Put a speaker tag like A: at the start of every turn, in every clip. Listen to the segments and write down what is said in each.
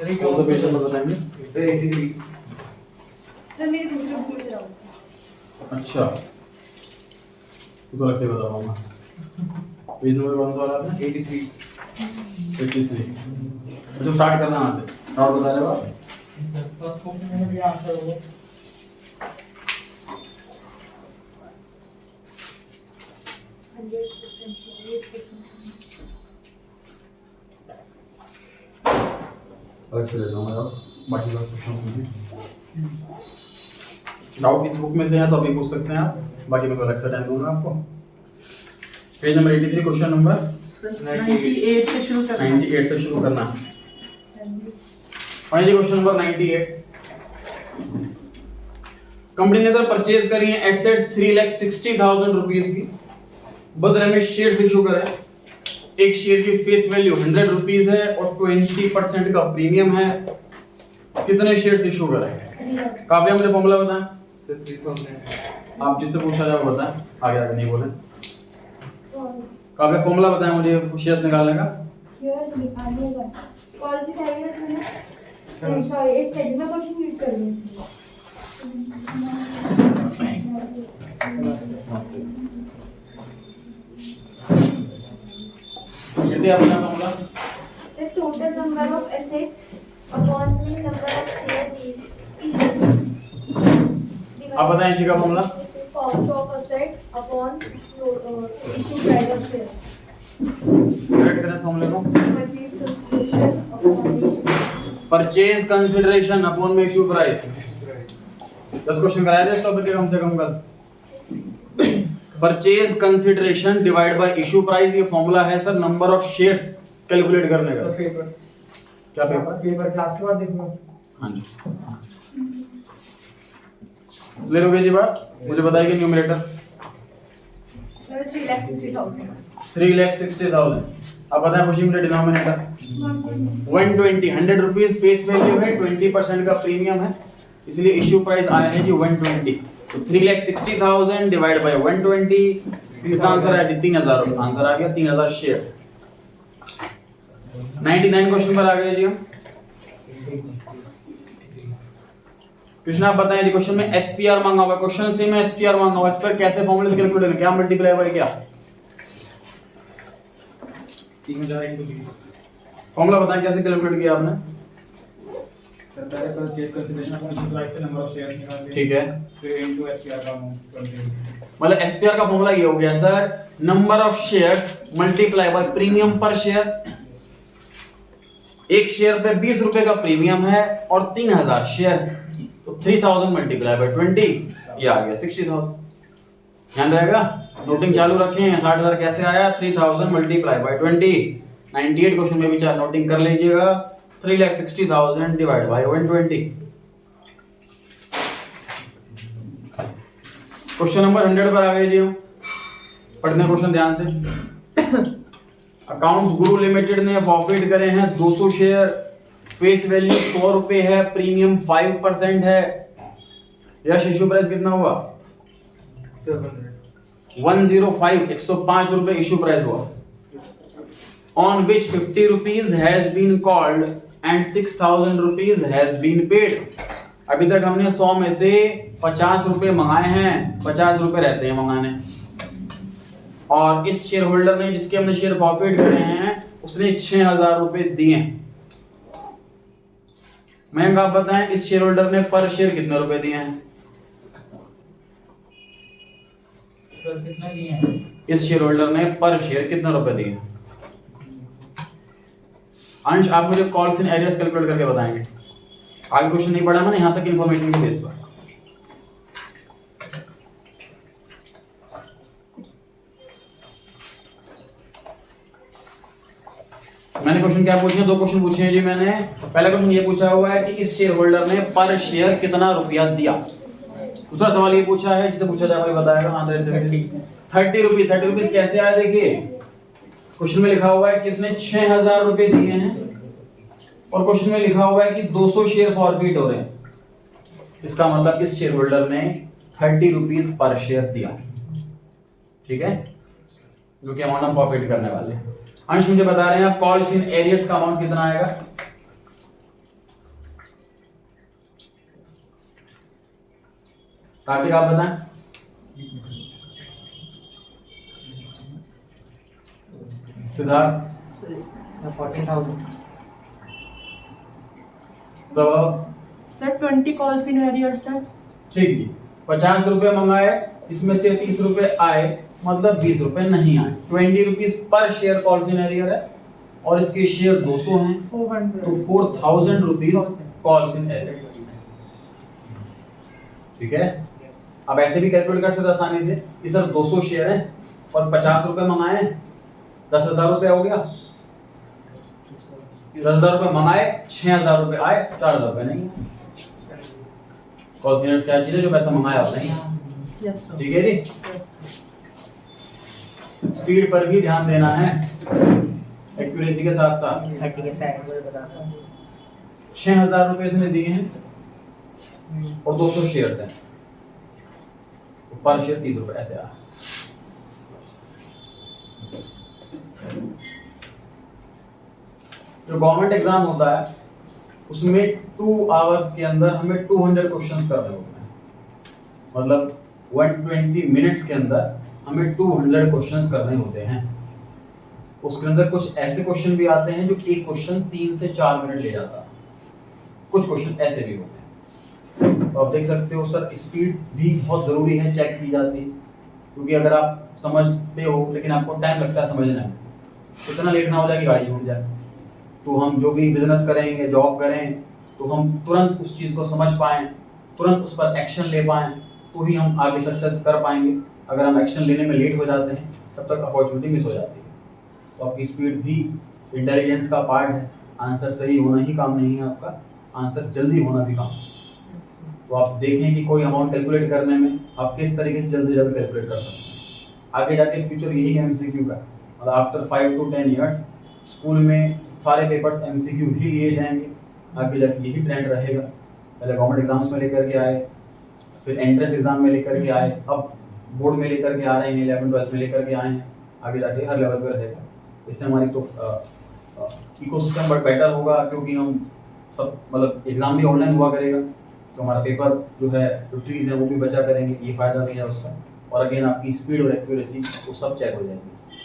A: कौन सा page number बताएंगे?
B: सर मेरे दूसरे बुक में जाओ।
A: अच्छा, तो अलग से बताऊंगा। पेज नंबर कौन सा वाला था? 83। अच्छा, स्टार्ट करना यहाँ से। और बता रहे हो आप? अलग से ले लूँगा और बाकी बस क्वेश्चन डाउट किस बुक में से है तो अभी पूछ सकते हैं आप, बाकी मैं अलग से टाइम दूंगा आपको। पेज नंबर 83 क्वेश्चन नंबर
B: 98 से शुरू करना है।
A: 98 से शुरू करना है। Finally question number 98। कंपनी ने सर परचेज करी है एसेट्स 3,60,000 रुपीस की, बदले में शेयर्स इशू करे। एक शेयर की फेस वैल्यू 100 रुपीस है और 20% का प्रीमियम है। कितने शेयर्स इशू करे? काव्या मुझे फॉर्मूला बताएं। आप जिससे पूछा जाए वो बताएं, आगे आगे नहीं बोले। काव्या फॉर्मूला बताएं मुझे शेयर्स निकालने का।
C: शेयर्स निकालने का कौन सी फाइल है तुमने? सॉरी, एक सेकंड में क्वेश्चन रीड कर रही हूं।
A: कितने अपना formula?
C: The total number of assets upon the number of shares issued.
A: आप बताएं इसी का formula.
C: Cost of asset upon issue price of share.
A: Correct करें इस फॉर्मूले को।
C: Purchase consideration upon issue.
A: Purchase consideration upon में इशू प्राइस। 10 क्वेश्चन कराए थे इस टॉपिक के कम से कम कल। Purchase consideration divide by issue price, ये फॉर्मूला है sir number of shares calculate करने का। क्या पेपर
D: क्लास के बाद देखूंगा।
A: हाँ जी, ले लोगे जी बात। मुझे बताइए न्यूमरेटर।
B: सर 3,60,000।
A: 3,60,000। अब बताएं खुशी मुझे डिनोमिनेटर। 120 100 रुपीस फेस वैल्यू है, 20% का प्रीमियम है, इसलिए इश्यू प्राइस आया है जी 120। तो 3,60,000 डिवाइड बाय 120, कितना आंसर आया? 3,000 आंसर आ गया। 3,000 शेयर। 99 क्वेश्चन पर आ गए जी हम। कृष्णा आप बताएं जी, क्वेश्चन में एसपीआर मांगा हुआ है। क्वेश्चन सेम है, एसपीआर मांगा हुआ है। इस पर कैसे फॉर्मूले से कैलकुलेट करें? क्या मल्टीप्लाई बाय क्या?
D: 3,000 into 20।
A: फॉर्मूला बताएं कैसे कैलकुलेट किया आपने?
D: सर पहले purchase consideration upon issue price से नंबर ऑफ शेयर्स निकाल लिए।
A: ठीक है,
D: फिर इनटू एसपीआर का अमाउंट कर दिया।
A: मतलब एसपीआर का फॉर्मूला ये हो गया sir, number of shares multiply by premium पर शेयर। एक शेयर पे 20 रुपए का प्रीमियम है और 3,000 शेयर, तो 3,000 मल्टीप्लाई बाय 20, ये आ गया 60,000। ध्यान रहेगा, नोटिंग चालू रखें। 60,000 कैसे आया? 3,000 मल्टीप्लाई बाय 20। 98 क्वेश्चन में भी चाहे नोटिंग कर लीजिएगा। 3,60,000 डिवाइड बाय 120। क्वेश्चन नंबर 100 पर आ गए जी हम। पढ़ने क्वेश्चन ध्यान से। अकाउंट्स गुरु लिमिटेड ने प्रॉफिट करे हैं 200 शेयर, फेस वैल्यू 100 रुपए है, प्रीमियम 5% है। यश इशू प्राइस कितना हुआ? 105 105 रुपए इशू प्राइस हुआ। On which 50 rupees has been called and 6,000 rupees has been paid. अभी तक हमने 100 में से 50 रुपए मंगाए हैं, 50 रुपए रहते हैं मंगाने। और इस शेयर होल्डर ने, जिसके हमने शेयर प्रॉफिट करे हैं, उसने 6,000 रुपए दिए। मैं आप बताएं इस शेयर होल्डर ने पर शेयर कितने रुपए दिए हैं?
D: सर कितना दिए हैं?
A: इस शेयर होल्डर ने पर शेयर कितने रुपए दिए? अंश आप मुझे कॉल्स इन एरियर्स कैलकुलेट करके बताएंगे। आगे क्वेश्चन नहीं पढ़ा मैंने, यहां तक इंफॉर्मेशन की बेस पर। मैंने क्वेश्चन क्या पूछे? 2 क्वेश्चन पूछे हैं जी मैंने। पहला क्वेश्चन ये पूछा हुआ है कि इस शेयर होल्डर ने पर शेयर कितना रुपया दिया। दूसरा सवाल ये पूछा है, जिसे पूछा जाए वही बताएगा। हाँ 30 रुपीज। 30 रुपीज कैसे आया? देखिए क्वेश्चन में लिखा हुआ है कि इसने 6,000 रुपए दिए हैं और क्वेश्चन में लिखा हुआ है कि 200 शेयर फॉरफिट हो रहे हैं। इसका मतलब इस शेयर होल्डर ने 30 रुपीज पर शेयर दिया। ठीक है, जो कि अमाउंट हम प्रॉफिट करने वाले हैं। अंश मुझे बता रहे हैं आप कॉल्स इन एरियर्स का अमाउंट कितना आएगा? कार्तिक आप बताएं। सिद्धार्थ,
E: 14,000.
A: प्रभाव,
B: sir 20 calls in arrear sir.
A: ठीक जी। 50 रुपए मंगाए, इसमें से 30 रुपए आए, मतलब 20 रुपए नहीं आए। 20 rupees per share calls in arrear है और इसके शेयर 200 हैं,
B: 400
A: तो 4000 रुपीज कॉल्स इन एरियर। ठीक है, अब ऐसे भी कैलकुलेट कर सकते हैं आसानी से कि सर 200 शेयर है और 50 रुपए मंगाए, 10,000 रुपए हो गया। 10,000 रुपए मंगाए, 6,000 रुपए आए, 4,000 रुपए नहीं। कॉस्ट यूनिट्स क्या चीज है? जो पैसा मंगाया होता है।
B: Yes sir.
A: ठीक है जी। स्पीड पर भी ध्यान देना है, एक्यूरेसी के साथ साथ।
E: 30 के सेकंड मुझे बताता हूँ.
A: 6,000 रुपए इसने दिए हैं और 200 शेयर्स हैं, पर शेयर 30 रुपए ऐसे आ। जो गवर्नमेंट एग्जाम होता है उसमें 2 आवर्स के अंदर हमें 200 क्वेश्चंस करने होते हैं, मतलब 120 मिनट्स के अंदर हमें 200 क्वेश्चंस करने होते हैं। उसके अंदर कुछ ऐसे क्वेश्चन भी आते हैं जो एक क्वेश्चन 3 से 4 मिनट ले जाता है, कुछ क्वेश्चन ऐसे भी होते हैं। तो आप देख सकते हो सर, स्पीड भी बहुत ज़रूरी है, चेक की जाती है, क्योंकि अगर आप समझते हो लेकिन आपको टाइम लगता है समझने में, इतना लेट ना हो जाए कि गाड़ी छूट जाए। तो हम जो भी बिजनेस करेंगे, जॉब करें, तो हम तुरंत उस चीज़ को समझ पाएँ, तुरंत उस पर एक्शन ले पाएँ, तो ही हम आगे सक्सेस कर पाएंगे। अगर हम एक्शन लेने में लेट हो जाते हैं तब तक अपॉर्चुनिटी मिस हो जाती है। तो आपकी स्पीड भी इंटेलिजेंस का पार्ट है। आंसर सही होना ही काम नहीं है आपका, आंसर जल्दी होना भी काम है। तो आप देखें कि कोई अमाउंट कैलकुलेट करने में आप किस तरीके से जल्द कैलकुलेट कर सकते हैं। आगे जाके फ्यूचर यही है MCQ का, मतलब आफ्टर 5 to 10 ईयर्स स्कूल में सारे पेपर्स MCQ ही लिए जाएंगे। आगे जाके यही ट्रेंड रहेगा। पहले गवर्नमेंट एग्जाम्स में लेकर के आए, फिर एंट्रेंस एग्जाम में लेकर के आए, अब बोर्ड में लेकर के आ रहे हैं, 11th 12th में लेकर के आए हैं, आगे जाके हर लेवल पर रहेगा। इससे हमारी तो इकोसिस्टम बट बेटर होगा, क्योंकि हम सब मतलब एग्ज़ाम भी ऑनलाइन हुआ करेगा, तो हमारा पेपर जो है, जो ट्रीज है वो भी बचा करेंगे, ये फ़ायदा भी है उसका। और अगेन आपकी स्पीड और एक्यूरेसी वो सब चेक हो जाएगी।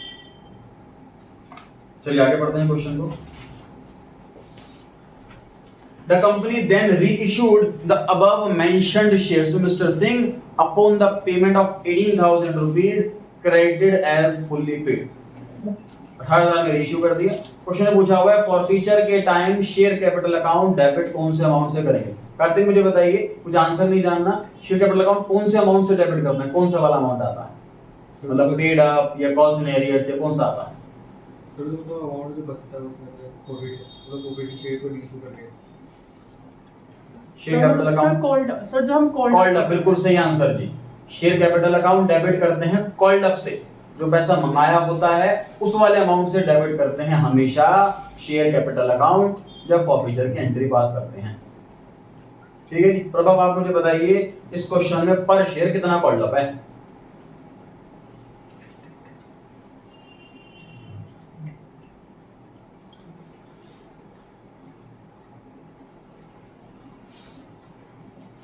A: चलिए आगे बढ़ते हैं क्वेश्चन को। The company then reissued the above mentioned shares to Mr. Singh upon the payment of 18,000 rupees credited as fully paid. 18,000 में रीइश्यू कर दिया। क्वेश्चन में पूछा हुआ है फॉरफीचर के time share capital account debit कौन से अमाउंट से करेंगे। कार्तिक मुझे बताइए, कुछ आंसर नहीं जानना, शेयर कैपिटल अकाउंट कौन से अमाउंट से डेबिट करना है, कौन सा वाला अमाउंट आता है, मतलब पेड अप या कॉस्ट इन एरियर्स से कौन सा आता है?
F: सर तो अमाउंट जो बचता है उसमें फॉरफिट शेयर को रीइश्यू करके
A: share capital account
B: called sir, जो हम
A: कॉल्ड अप, बिल्कुल सही आंसर जी। शेयर कैपिटल अकाउंट डेबिट करते हैं कॉल्ड अप से, जो पैसा मंगाया होता है उस वाले अमाउंट से डेबिट करते हैं हमेशा शेयर कैपिटल अकाउंट, जब फॉरफीचर की एंट्री पास करते हैं। ठीक है जी। प्रभाव आप मुझे बताइए, इस क्वेश्चन में पर शेयर कितना कॉल्ड अप है?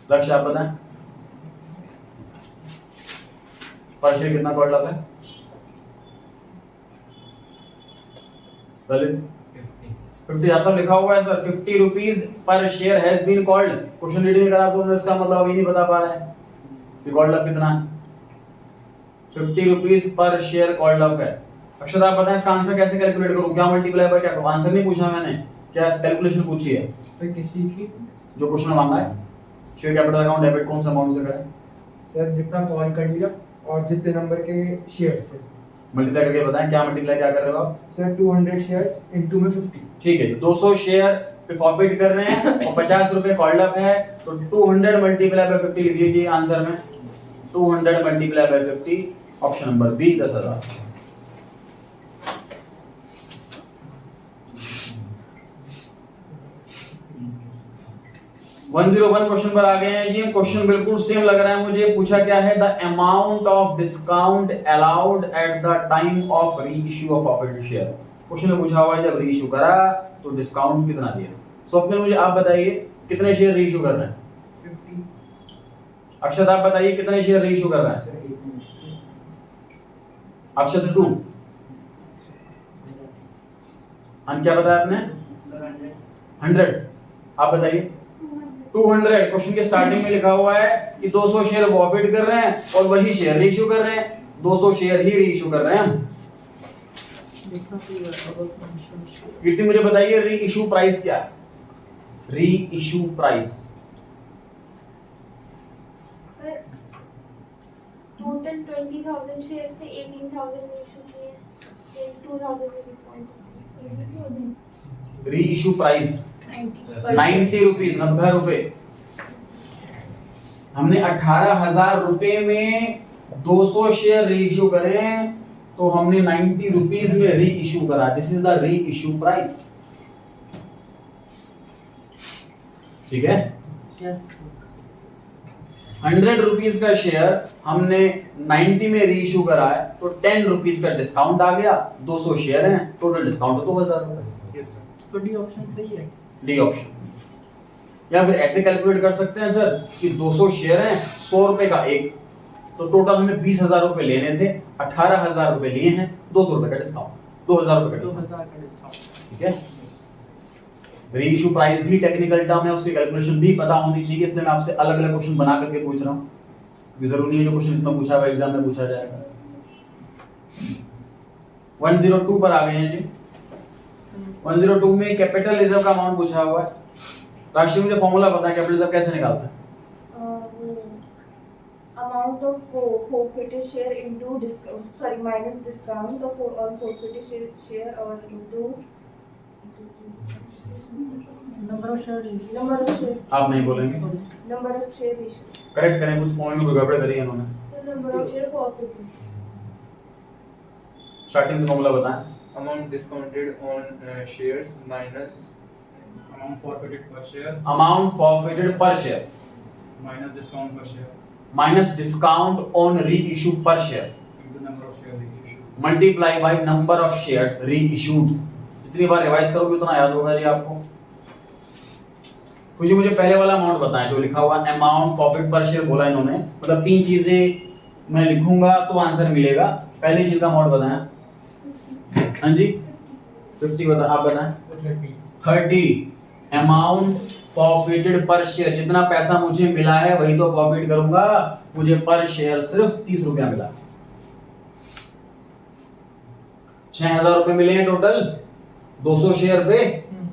A: लक्ष्य आप बताएं, पर शेयर कितना कॉल्ड अप है? ललित 50 सब लिखा हुआ है sir, 50 rupees per share has been called. Question read नहीं करा तो इसका मतलब अभी नहीं बता पा रहे हैं कि कॉल्ड अप कितना है। 50 rupees per share called up है। अक्षत आप बताएं इसका आंसर कैसे कैलकुलेट करूं, क्या मल्टीप्लाई बाय क्या? आंसर नहीं पूछा मैंने, क्या कैलकुलेशन पूछी है?
D: सर किस चीज की?
A: जो क्वेश्चन मांगा है, शेयर कैपिटल अकाउंट डेबिट कौन सा अमाउंट से करें?
G: सर जितना कॉल कर लिया और जितने नंबर के शेयर्स थे।
A: मल्टीप्लाई करके बताएं, क्या मल्टीप्लाई क्या कर रहे हो आप?
G: सर 200 शेयर्स इनटू में 50।
A: ठीक है, 200 शेयर पे प्रॉफिट कर रहे हैं और 50 रुपए कॉल्ड अप है, तो 200 मल्टीप्लाई बाय 50 लिख लीजिए आंसर में। 200 multiply by 50, option number B 10,000। One 101 question पर आ गए हैं जी। क्वेश्चन बिल्कुल सेम लग रहा है मुझे। पूछा क्या है, the amount of discount allowed at the time of reissue of profit share. Question में पूछा हुआ है जब रीइश्यू करा तो डिस्काउंट कितना दिया। स्वप्निल मुझे आप बताइए कितने शेयर रीइश्यू करना है? अक्षत आप बताइए कितने शेयर रीइश्यू कर रहा है? अक्षत 2 क्या बताया आपने? 100। आप बताइए 200। क्वेश्चन के स्टार्टिंग में लिखा हुआ है कि 200 शेयर फॉरफिट कर रहे हैं और वही शेयर रीइश्यू कर रहे हैं। 200 शेयर ही रीइश्यू कर रहे हैं हम। कीर्ति मुझे बताइए री इशू प्राइस क्या है? री issue price
C: sir total 20,000 shares थे, 18,000 में इशू किए, 2,000 में डिस्काउंट।
A: री इशू प्राइस 90 रुपीज, 90 रुपए। हमने 18,000 रुपए में 200 शेयर री इशू करे तो हमने 90 रुपीज में री इशू करा। दिस इज द री इशू प्राइस। ठीक है।
B: Yes.
A: 100 रुपीज का शेयर हमने 90 में री इशू करा है तो 10 रुपीज का डिस्काउंट आ गया। 200 शेयर हैं, टोटल डिस्काउंट 2,000 रुपए।
D: Yes sir.
B: तो डी ऑप्शन सही है।
A: D option. या फिर ऐसे कैलकुलेट कर सकते हैं सर कि 200 शेयर हैं, 100 रुपए का एक, तो टोटल हमें 20,000 रुपए लेने थे, 18,000 रुपए लिए हैं, 200 रुपए का डिस्काउंट, 2,000 रुपए का डिस्काउंट।
B: 2,000 का डिस्काउंट।
A: ठीक है। री इशू प्राइस भी टेक्निकल टर्म है, उसकी कैलकुलेशन भी पता होनी चाहिए, इसलिए मैं आपसे अलग अलग क्वेश्चन बना करके पूछ रहा हूँ। जरूरी नहीं है जो क्वेश्चन इसमें पूछा हुआ एग्जाम में पूछा जाएगा। 102 पर आ गए हैं जी। 102 में कैपिटल रिजर्व का अमाउंट पूछा हुआ है। राशि मुझे फॉर्मूला पता है, कैपिटल रिजर्व कैसे निकालते हैं?
C: Amount of forfeited share into minus discount of all forfeited share or into
B: number of share
C: number of share
A: आप नहीं बोलेंगे,
C: number of share issue,
A: correct करें। कुछ फॉर्म में कोई गड़बड़ करी है इन्होंने।
C: number of share forfeited,
A: starting से फॉर्मूला बताएं।
F: Amount discounted on shares minus
D: amount forfeited per share
A: amount forfeited per share
D: minus discount per share
A: minus discount on reissue per share
D: into number of share issue.
A: Multiply by number of shares reissued. जितनी बार revise करोगे उतना याद होगा जी आपको। कुछ मुझे पहले वाला अमाउंट बताएं जो लिखा हुआ अमाउंट प्रॉफिट पर शेयर बोला इन्होंने, मतलब 3 चीजें मैं लिखूंगा तो आंसर मिलेगा। पहली चीज का अमाउंट बताएं। हाँ जी 50 बता, आप बताएं। 30 अमाउंट प्रॉफिटेड पर शेयर, जितना पैसा मुझे मिला है वही तो प्रॉफिट करूंगा। मुझे पर शेयर सिर्फ 30 रुपया मिला। 6,000 रुपए मिले हैं टोटल 200 शेयर पे,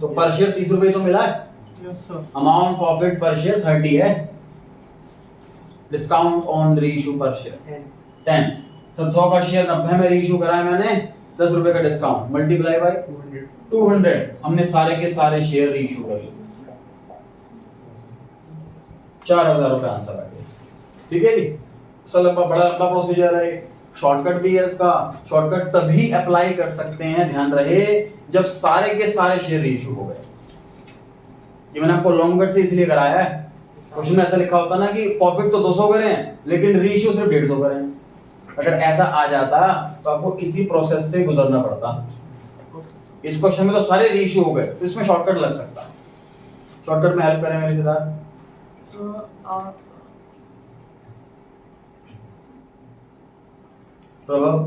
A: तो पर शेयर 30 रुपए तो मिला है।
B: Yes sir.
A: अमाउंट प्रॉफिट पर शेयर 30 है। डिस्काउंट ऑन रीइश्यू पर शेयर 10। सब 100 का शेयर 90 में रीइश्यू कराया मैंने, 10 रुपए का डिस्काउंट मल्टीप्लाई बाय 200। हमने सारे के सारे शेयर रीइश्यू कर लिए, 4,000 रुपए आंसर आ गया। ठीक है जी। बड़ा लंबा प्रोसीजर है, शॉर्टकट भी है इसका। शॉर्टकट तभी अप्लाई कर सकते हैं, ध्यान रहे, जब सारे के सारे शेयर रीइश्यू हो गए। ये मैंने आपको लॉन्ग कट से इसलिए कराया है। क्वेश्चन में ऐसा लिखा होता ना कि प्रॉफिट तो 200 करे हैं लेकिन रीइश्यू सिर्फ 150 करे हैं। अगर ऐसा आ जाता तो आपको इसी प्रोसेस से गुजरना पड़ता। इस क्वेश्चन में तो सारे रीइश्यू हो गए, तो इसमें शॉर्टकट लग सकता है। शॉर्टकट में हेल्प करें मेरे रिश्तेदार। प्रभाव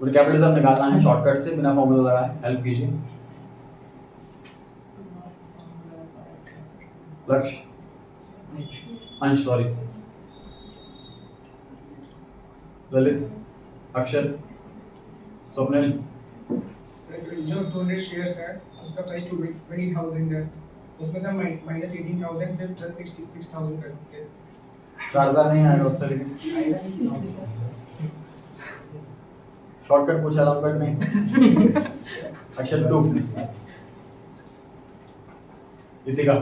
A: मुझे कैपिटल रिजर्व निकालना है शॉर्टकट से, बिना फॉर्मूला लगाए। हेल्प कीजिए लक्ष्य, अंश, सॉरी, ललित, अक्षर, स्वप्निल।
H: सर जो 200 शेयर्स है उसका प्राइस 20,000 है, उसमें से माइनस 18,000 फिर प्लस 66,000 करते हैं।
A: 4,000 नहीं आएगा उससे, लेकिन शॉर्टकट पूछा, लॉन्ग कट नहीं। अक्षर 2, रितिका,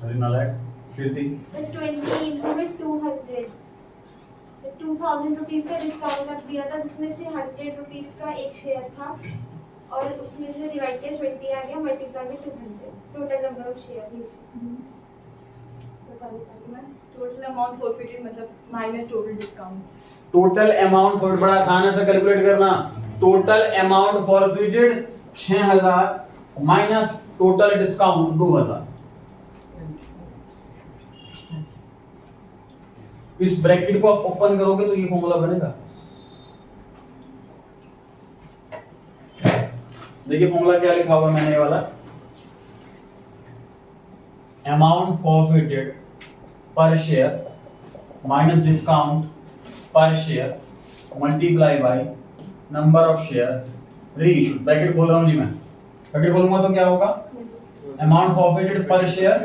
A: हरिनालायक, कीर्ति।
C: 20 में 200, 2,000 रुपीज का डिस्काउंट कर दिया था, जिसमें से 100 रुपीज का एक शेयर था और उसमें से डिवाइड किया 20 आ गया, मल्टीप्लाई में 200, total number of share.
I: Total amount forfeited मतलब minus total discount.
A: Total amount बड़ा आसान है सर कैलकुलेट करना। Total amount forfeited 6,000 minus total discount 2000। इस ब्रैकेट को आप ओपन करोगे तो ये फॉर्मूला बनेगा। देखिए फॉर्मूला क्या लिखा हुआ मैंने, ये वाला amount forfeited per share minus discount per share multiply by number of share reissued. Bracket खोल रहा हूं जी मैं, ब्रैकेट खोलूंगा तो क्या होगा, amount forfeited per share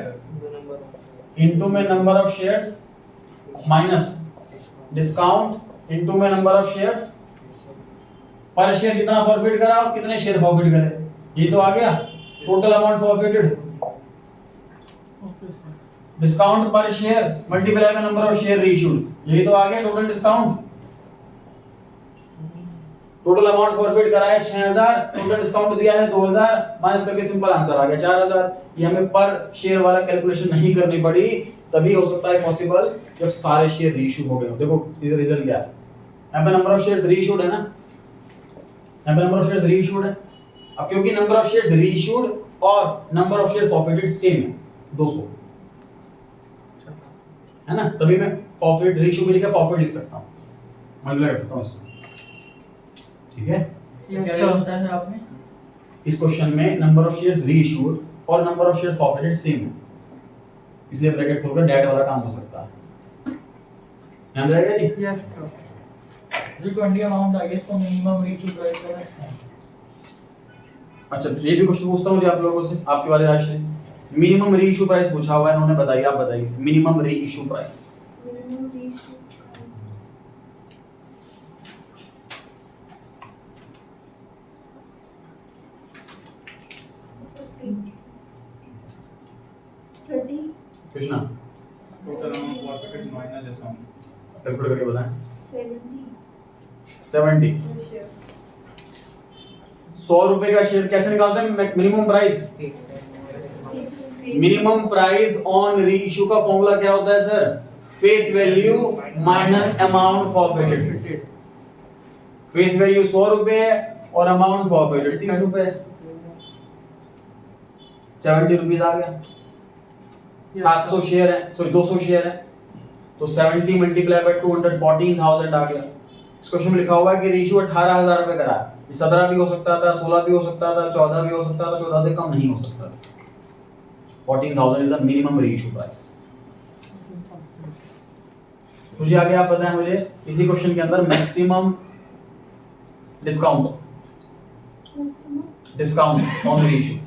A: into में number of shares minus discount into में नंबर ऑफ शेयर्स। पर शेयर कितना फॉरफिट करा और कितने शेयर फॉरफिट करे, ये तो आ गया total amount forfeited.
B: Okay sir.
A: Discount per share multiply by number of share reissued, यही तो आ गया total discount. Total amount forfeit करा है 6000, टोटल डिस्काउंट दिया है 2000, माइनस करके सिंपल आंसर आ गया 4000। ये हमें पर शेयर वाला कैलकुलेशन नहीं करनी पड़ी, तभी हो सकता है पॉसिबल जब सारे शेयर रीइश्यू हो गए हो। देखो इधर रिजल्ट क्या है, यहाँ पे नंबर ऑफ शेयर्स रीइश्यूड है ना, यहाँ पे नंबर ऑफ शेयर्स रीइश्यूड है। अब क्योंकि नंबर ऑफ शेयर्स रीइश्यूड और number of share forfeited same है 200 है ना, तभी मैं फॉरफिट रीइश्यू की जगह फॉरफिट लिख सकता हूँ, मल्टीप्लाई कर सकता हूँ इससे। ठीक है,
B: क्या होता है आपने?
A: इस क्वेश्चन में नंबर ऑफ शेयर्स रीइश्यूड और number of shares forfeited same है, इसलिए ब्रैकेट खोलकर डैट वाला काम हो सकता है। ध्यान रहेगा जी।
B: Yes sir. जो 20 अमाउंट आ गया इसको मिनिमम रीइश्यू प्राइस का है।
A: अच्छा ये भी क्वेश्चन पूछता हूँ जी आप लोगों से, आपके वाले राशि मिनिमम रीइश्यू प्राइस पूछा हुआ है, इन्होंने बताइए, आप बताइए minimum reissue price.
C: Minimum reissue 30
A: Krishna
D: total amount forfeited minus discount,
A: calculate करके बताएं।
C: 70
A: 70 100 रुपए का शेयर कैसे निकालते हैं minimum price? Minimum price on reissue का फॉर्मूला क्या होता है sir? Face value minus amount forfeited. Face value 100 रुपए और अमाउंट फॉरफिटेड 30 रुपए, 70 रुपीज आ गया। 700 शेयर है, सॉरी 200 शेयर है, तो 70 मल्टीप्लाई बाय 200 14,000 आ गया। इस क्वेश्चन में लिखा हुआ है कि रेशियो 18,000 रुपए करा है, 17 भी हो सकता था, 16 भी हो सकता था, 14 भी हो सकता था, 14 से कम नहीं हो सकता। 14,000 is the minimum ratio price. मुझे आगे आप बताएं मुझे इसी क्वेश्चन के अंदर मैक्सिमम डिस्काउंट ऑन रेशियो।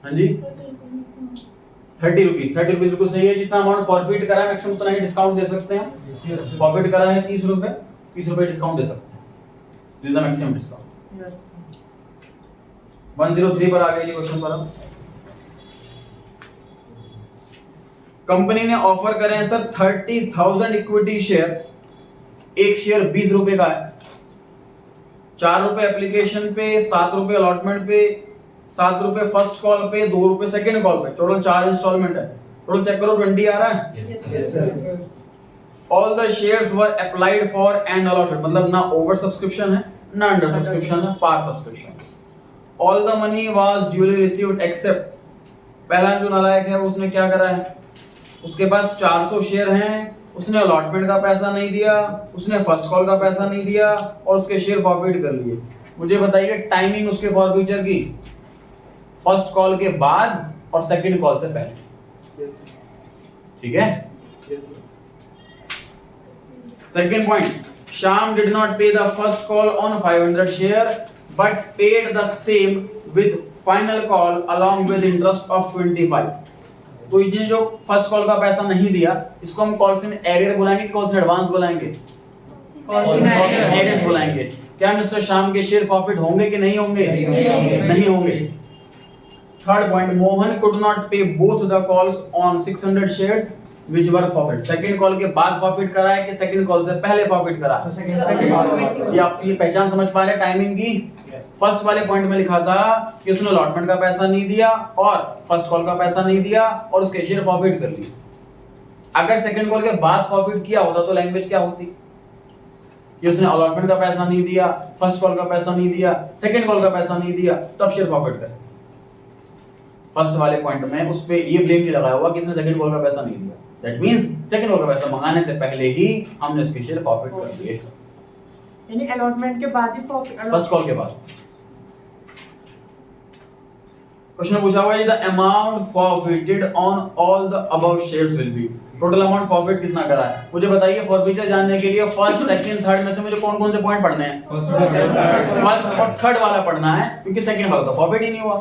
A: हाँ जी 30 रुपीज, 30 रुपीज बिल्कुल सही है। जितना अमाउंट फॉरफिट करा है मैक्सिमम उतना ही डिस्काउंट दे सकते हैं। फॉरफिट करा है 30 रुपए, 30 रुपए डिस्काउंट दे सकते हैं, this is the maximum discount.
B: Yes
A: 103 पर आ गए जी क्वेश्चन पर। अब कंपनी ने ऑफर करे हैं सर 30,000 इक्विटी शेयर, एक शेयर 20 रुपए का है, 4 रुपए एप्लीकेशन पे, 7 रुपए अलॉटमेंट पे, 7 रुपए फर्स्ट कॉल पे, 2 रुपए सेकंड कॉल पे, टोटल 4 इंस्टॉलमेंट है। टोटल चेक करो 20 आ रहा है। All the shares were applied for and allotted, मतलब ना ओवर सब्सक्रिप्शन है ना अंडर सब्सक्रिप्शन है, par subscription. All the money was duly received except, पहला जो नालायक है वो उसने क्या करा है, उसके पास 400 शेयर हैं, उसने अलॉटमेंट का पैसा नहीं दिया, उसने फर्स्ट कॉल का पैसा नहीं दिया और उसके शेयर फॉरफिट कर लिए। मुझे बताइए टाइमिंग उसके फॉरफिचर की, फर्स्ट कॉल के बाद और सेकंड कॉल से पहले। ठीक है, second point, Shyam did not pay the first call on 500 share but paid the same with final call along with interest of 25। तो ये जो फर्स्ट कॉल का पैसा नहीं दिया इसको हम कॉल्स इन एरियर बुलाएंगे, कॉल्स इन एडवांस बुलाएंगे, कॉल्स इन एरियर बुलाएंगे। क्या मिस्टर श्याम के शेयर फॉरफिट होंगे कि नहीं होंगे? नहीं होंगे। Third point, Mohan could not pay both the calls on 600 shares which were forfeit. Second call के बाद फॉरफिट करा है कि सेकंड कॉल से पहले फॉरफिट करा? ये आप ये पहचान समझ पा रहे हैं टाइमिंग की? फर्स्ट वाले पॉइंट में लिखा था कि उसने अलॉटमेंट का पैसा नहीं दिया और फर्स्ट कॉल का पैसा नहीं दिया और उसके शेयर फॉरफिट कर लिए। अगर सेकंड कॉल के बाद फॉरफिट किया होता तो लैंग्वेज क्या होती? कि उसने अलॉटमेंट का पैसा नहीं दिया, फर्स्ट कॉल का पैसा नहीं दिया, सेकंड कॉल का पैसा नहीं दिया, तब शेयर फॉरफिट करे। फर्स्ट वाले पॉइंट में उस पे ये ब्लेम नहीं लगाया हुआ कि इसने सेकंड कॉल का पैसा नहीं दिया। दैट मींस सेकंड कॉल का पैसा मंगाने से पहले ही हमने उसके शेयर फॉरफिट कर दिए,
J: यानी अलॉटमेंट के बाद ही
A: फर्स्ट कॉल के बाद। क्वेश्चन पूछा हुआ है the amount forfeited on all the above shares will be, total amount forfeit कितना करा है मुझे बताइए। फॉरफिचर जानने के लिए फर्स्ट सेकंड थर्ड में से मुझे कौन कौन से पॉइंट पढ़ने हैं? फर्स्ट और थर्ड वाला पढ़ना है, क्योंकि सेकंड वाला तो फॉरफिट ही नहीं हुआ।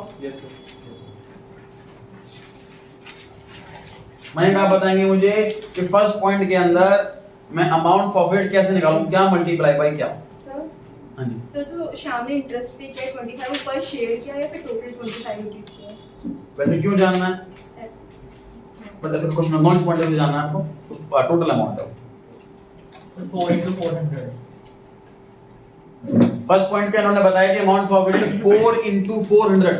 A: मैंने कहा बताएंगे मुझे कि फर्स्ट पॉइंट के अंदर मैं अमाउंट फॉरफिट कैसे निकालूं, क्या मल्टीप्लाई बाय क्या?
I: सर
A: हाँ जी
I: सर जो श्याम ने इंटरेस्ट पे किया 25 पर शेयर किया या फिर टोटल 25 रुपीस किया?
A: वैसे क्यों जानना है? मतलब क्वेश्चन नॉन पॉइंट से जानना है आपको, तो टोटल अमाउंट है।
B: सर 4 into 400
A: फर्स्ट पॉइंट पे इन्होंने बताया कि अमाउंट फॉरफिटेड 4 into 400।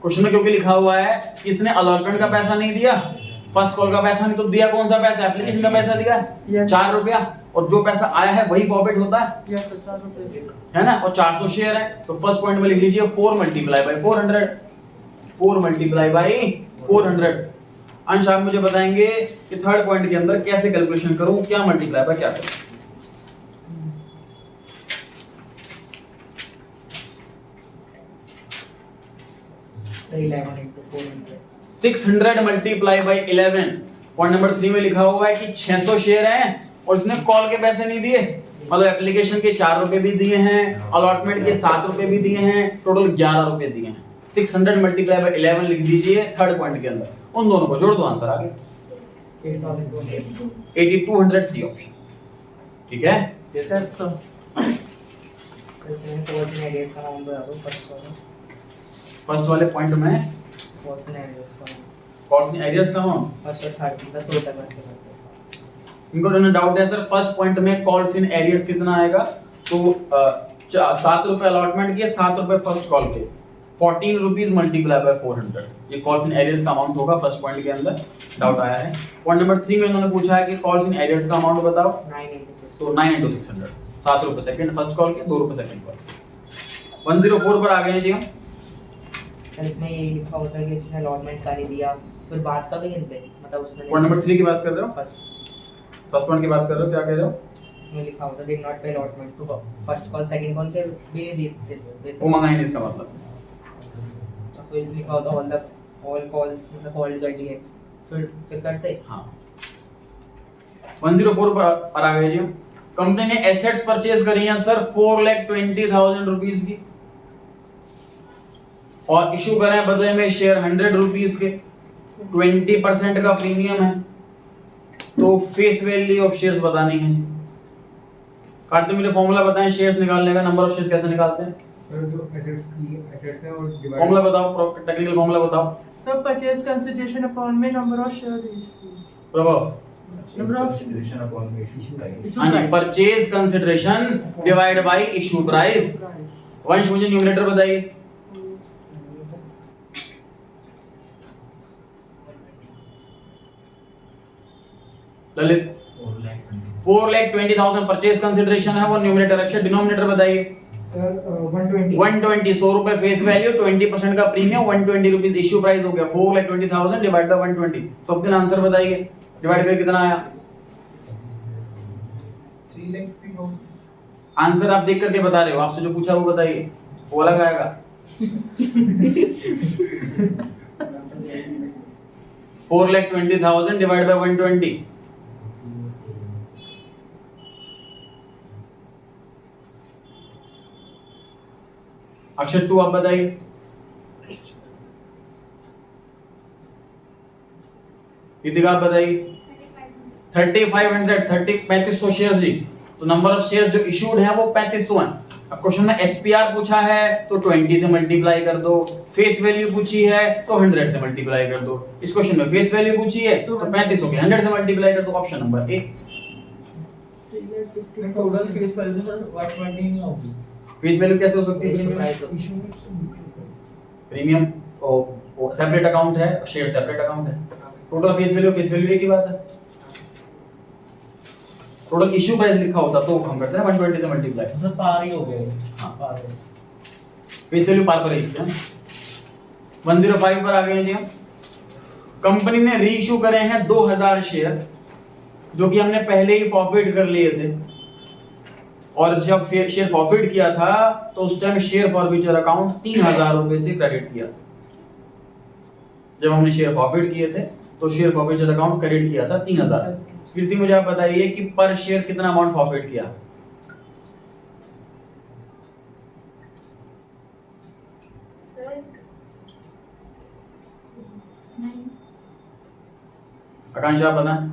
A: क्वेश्चन में क्योंकि लिखा हुआ है कि इसने अलॉटमेंट का पैसा नहीं दिया, फर्स्ट कॉल का पैसा नहीं, तो दिया कौन सा पैसा? एप्लीकेशन का पैसा दिया है 4 रुपया, और जो पैसा आया है वही फॉरफिट होता है, है ना। और 400 शेयर है, तो फर्स्ट पॉइंट में लिख लीजिए 4 multiplied by 400, 4 multiplied by 400। अंश आप मुझे बताएंगे कि थर्ड पॉइंट के अंदर कैसे कैलकुलेशन करूं, क्या मल्टीप्लाई बाय क्या करूं?
E: 11 into 400
A: 600 multiply by 11। Point number 3 में लिखा हुआ है कि 600 शेयर हैं और इसने कॉल के पैसे नहीं दिए, मतलब एप्लीकेशन के 4 रुपए भी दिए हैं, अलॉटमेंट के 7 रुपए भी दिए हैं, टोटल 11 रुपए दिए हैं। 600 मल्टीप्लाई बाय 11 लिख दीजिए थर्ड पॉइंट के अंदर, उन दोनों को जोड़ दो, आंसर आ गया 8200 सी ऑप्शन। ठीक है,
E: सर मैंने कॉल्स एंड आइडियाज का अमाउंट बता दो
A: फर्स्ट वाले पॉइंट में
E: कॉल्स एंड आइडियाज का
A: कॉल्स एंड आइडियाज का अमाउंट।
E: फर्स्ट और थर्ड का टोटल कैसे करते हैं?
A: इनको जो डाउट है सर, फर्स्ट पॉइंट में कॉल्स इन एरियर्स कितना आएगा, तो 7 रुपए अलॉटमेंट के, 7 रुपए फर्स्ट कॉल के, 14 रुपीज मल्टीप्लाई बाय 400, ये कॉल्स इन एरियर्स का अमाउंट होगा। फर्स्ट पॉइंट के अंदर डाउट आया है। पॉइंट नंबर 3 में उन्होंने पूछा है कि कॉल्स इन एरियर्स का अमाउंट बताओ,
E: 9 into 6
A: तो 9 into 600, 7 रुपए सेकंड फर्स्ट कॉल के, 2 रुपए सेकंड कॉल। 104 पर आ गए जी हम।
E: सर इसमें ये लिखा होता है कि उसने अलॉटमेंट का नहीं दिया, फिर बाद का भी गिनते हैं, मतलब उसने
A: पॉइंट नंबर 3 की बात कर रहे हो,
E: फर्स्ट
A: पॉइंट की बात कर रहे हो, क्या कह रहे हो?
E: इसमें लिखा होता है did not pay allotment to first call second call के भी नहीं देते,
A: वो मंगा ही नहीं इसका मतलब।
E: तो फिर लिखा होता ऑल कॉल्स मतलब होल्ड कर लिए, फिर करते।
A: हाँ 104 पर आ गए जी। कंपनी ने एसेट्स परचेज करी हैं सर 4,20,000 रुपीस की, और इशू करे हैं बदले में शेयर 100 रुपीस के, 20% का प्रीमियम है, तो फेस वैल्यू ऑफ शेयर्स बतानी है। कार्तिक मुझे फॉर्मूला बताएं शेयर्स निकालने का, नंबर ऑफ शेयर्स कैसे निकालते हैं?
F: सर जो एसेट्स हैं और
A: फॉर्मूला बताओ, टेक्निकल फॉर्मूला बताओ।
J: सब परचेज कंसिडरेशन अपॉन में नंबर ऑफ शेयर
A: प्रभु
J: नंबर ऑफ
A: हाँ जी, purchase consideration divide by issue price. Vansh मुझे न्यूमरेटर बताइए। ललित 4,20,000 परचेज कंसिडरेशन है, वो न्यूमरेटर है, डिनोमिनेटर बताइए।
G: सर 120
A: 120 100 रुपए फेस वैल्यू, 20% का प्रीमियम, 120 रुपीस इशू प्राइस हो गया। 4,20,000 डिवाइड बाय 120, सब दिन आंसर बताइए, डिवाइड बाय कितना आया?
H: 3,50,000।
A: आंसर आप देख करके बता रहे हो, आपसे जो पूछा वो बताइए, वो अलग आएगा। 4,20,000 डिवाइड बाय 120, अक्षर 2 आप बताइए। इतिका आप बताइए। 3500 शेयर्स जी, तो नंबर ऑफ शेयर्स जो इशूड हैं वो 3500 हैं। अब क्वेश्चन में एसपीआर पूछा है तो 20 से मल्टीप्लाई कर दो, फेस वैल्यू पूछी है तो 100 से मल्टीप्लाई कर दो। इस क्वेश्चन में फेस वैल्यू पूछी है तो 3500 के 100 से मल्टीप्लाई कर दो, option number A.
B: Total face value sir 120 नहीं होगी।
A: फेस वैल्यू कैसे हो सकती
E: इशू
A: है?
E: प्राइस
A: प्रीमियम सेपरेट अकाउंट है, शेयर सेपरेट अकाउंट है, टोटल फेस वैल्यू एक ही बात है। टोटल इश्यू प्राइस लिखा होता तो हम करते हैं 120 से मल्टीप्लाई,
B: मतलब पार ही हो गए।
A: हाँ।
B: पार है।
A: फेस वैल्यू पार पर ही है। 105 पर आ गए हैं जी हम। कंपनी ने री इशू करे हैं 2000 शेयर, जो कि हमने पहले ही फॉरफिट कर लिए थे, और जब शेयर फॉरफिट किया था तो उस टाइम शेयर फॉरफिचर अकाउंट 3000 रुपए से क्रेडिट किया था। जब हमने शेयर फॉरफिट किए थे तो शेयर फॉरफिचर अकाउंट क्रेडिट किया था 3000। कीर्ति मुझे आप बताइए कि पर शेयर कितना अमाउंट फॉरफिट किया?
C: सर
A: आकांक्षा आप बताएं।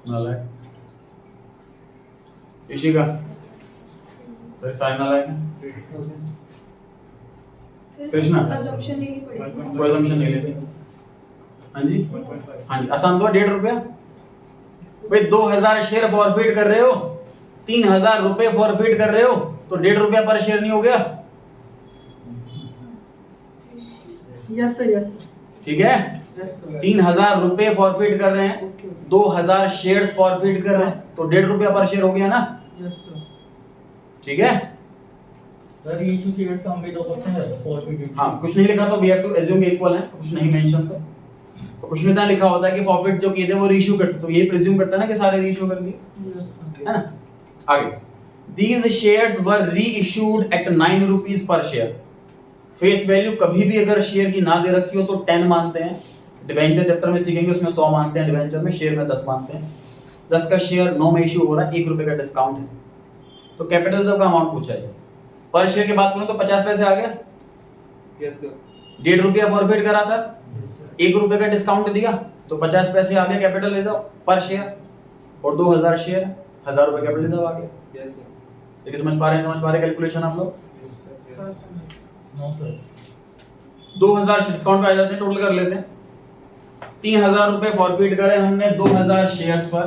A: नालायक। इशिका तो साइन नालायक है। कृष्णा?
I: assumption लेनी पड़ेगी।
A: कोई assumption नहीं लेते। हाँ जी
D: 1.5
A: हाँ जी आसान तो 1.5 रुपया। भाई 2000 शेयर फॉरफिट कर रहे हो, 3000 रुपए फॉरफिट कर रहे हो, तो 1.5 रुपया पर शेयर नहीं हो गया?
J: Yes sir, yes sir.
A: ठीक है,
J: Yes sir.
A: 3000 रुपए फॉरफिट कर रहे हैं,
J: Okay.
A: 2000 शेयर्स फॉरफिट कर रहे हैं, तो 1.5 रुपया पर शेयर हो गया ना?
J: Yes sir.
A: ठीक है।
B: सर ये इशू शेयर से हम भी तो करते हैं फॉरफिट।
A: हाँ कुछ नहीं लिखा तो we have to assume equal है, कुछ नहीं मेंशन तो कुछ में इतना लिखा होता है कि फॉरफिट जो किए थे वो रीइश्यू करते, तो यही प्रिज्यूम करता है ना कि सारे रीइश्यू कर दिए,
J: Yes sir.
A: है ना? आगे, these shares were reissued at 9 rupees per share. Face value कभी भी अगर शेयर की ना दे रखी हो तो 10 मानते हैं, डिबेंचर चैप्टर में सीखेंगे उसमें 100 मानते हैं, डिबेंचर में शेयर में 10 मानते हैं। 10 का शेयर 9 में इशू हो रहा है, 1 रुपए का डिस्काउंट है, तो कैपिटल का अमाउंट पूछा है। पर शेयर की बात करूं तो 50 पैसे आ गया,
F: यस सर
A: 1.5 रुपया फॉरफिट करा था,
B: यस सर
A: 1 रुपए का डिस्काउंट दिया तो 50 पैसे आ गया कैपिटल ले जाओ पर शेयर, और 2000 शेयर 1000 रुपए कैपिटल ले जाओ आ गया।
F: यस सर
A: देखिए समझ पा रहे हैं कैलकुलेशन आप लोग?
F: Yes sir yes
B: no sir
A: 2000 discount पे आ जाते हैं, टोटल कर लेते हैं। 3000 रुपए फॉरफिट करे हमने 2000 शेयर्स पर,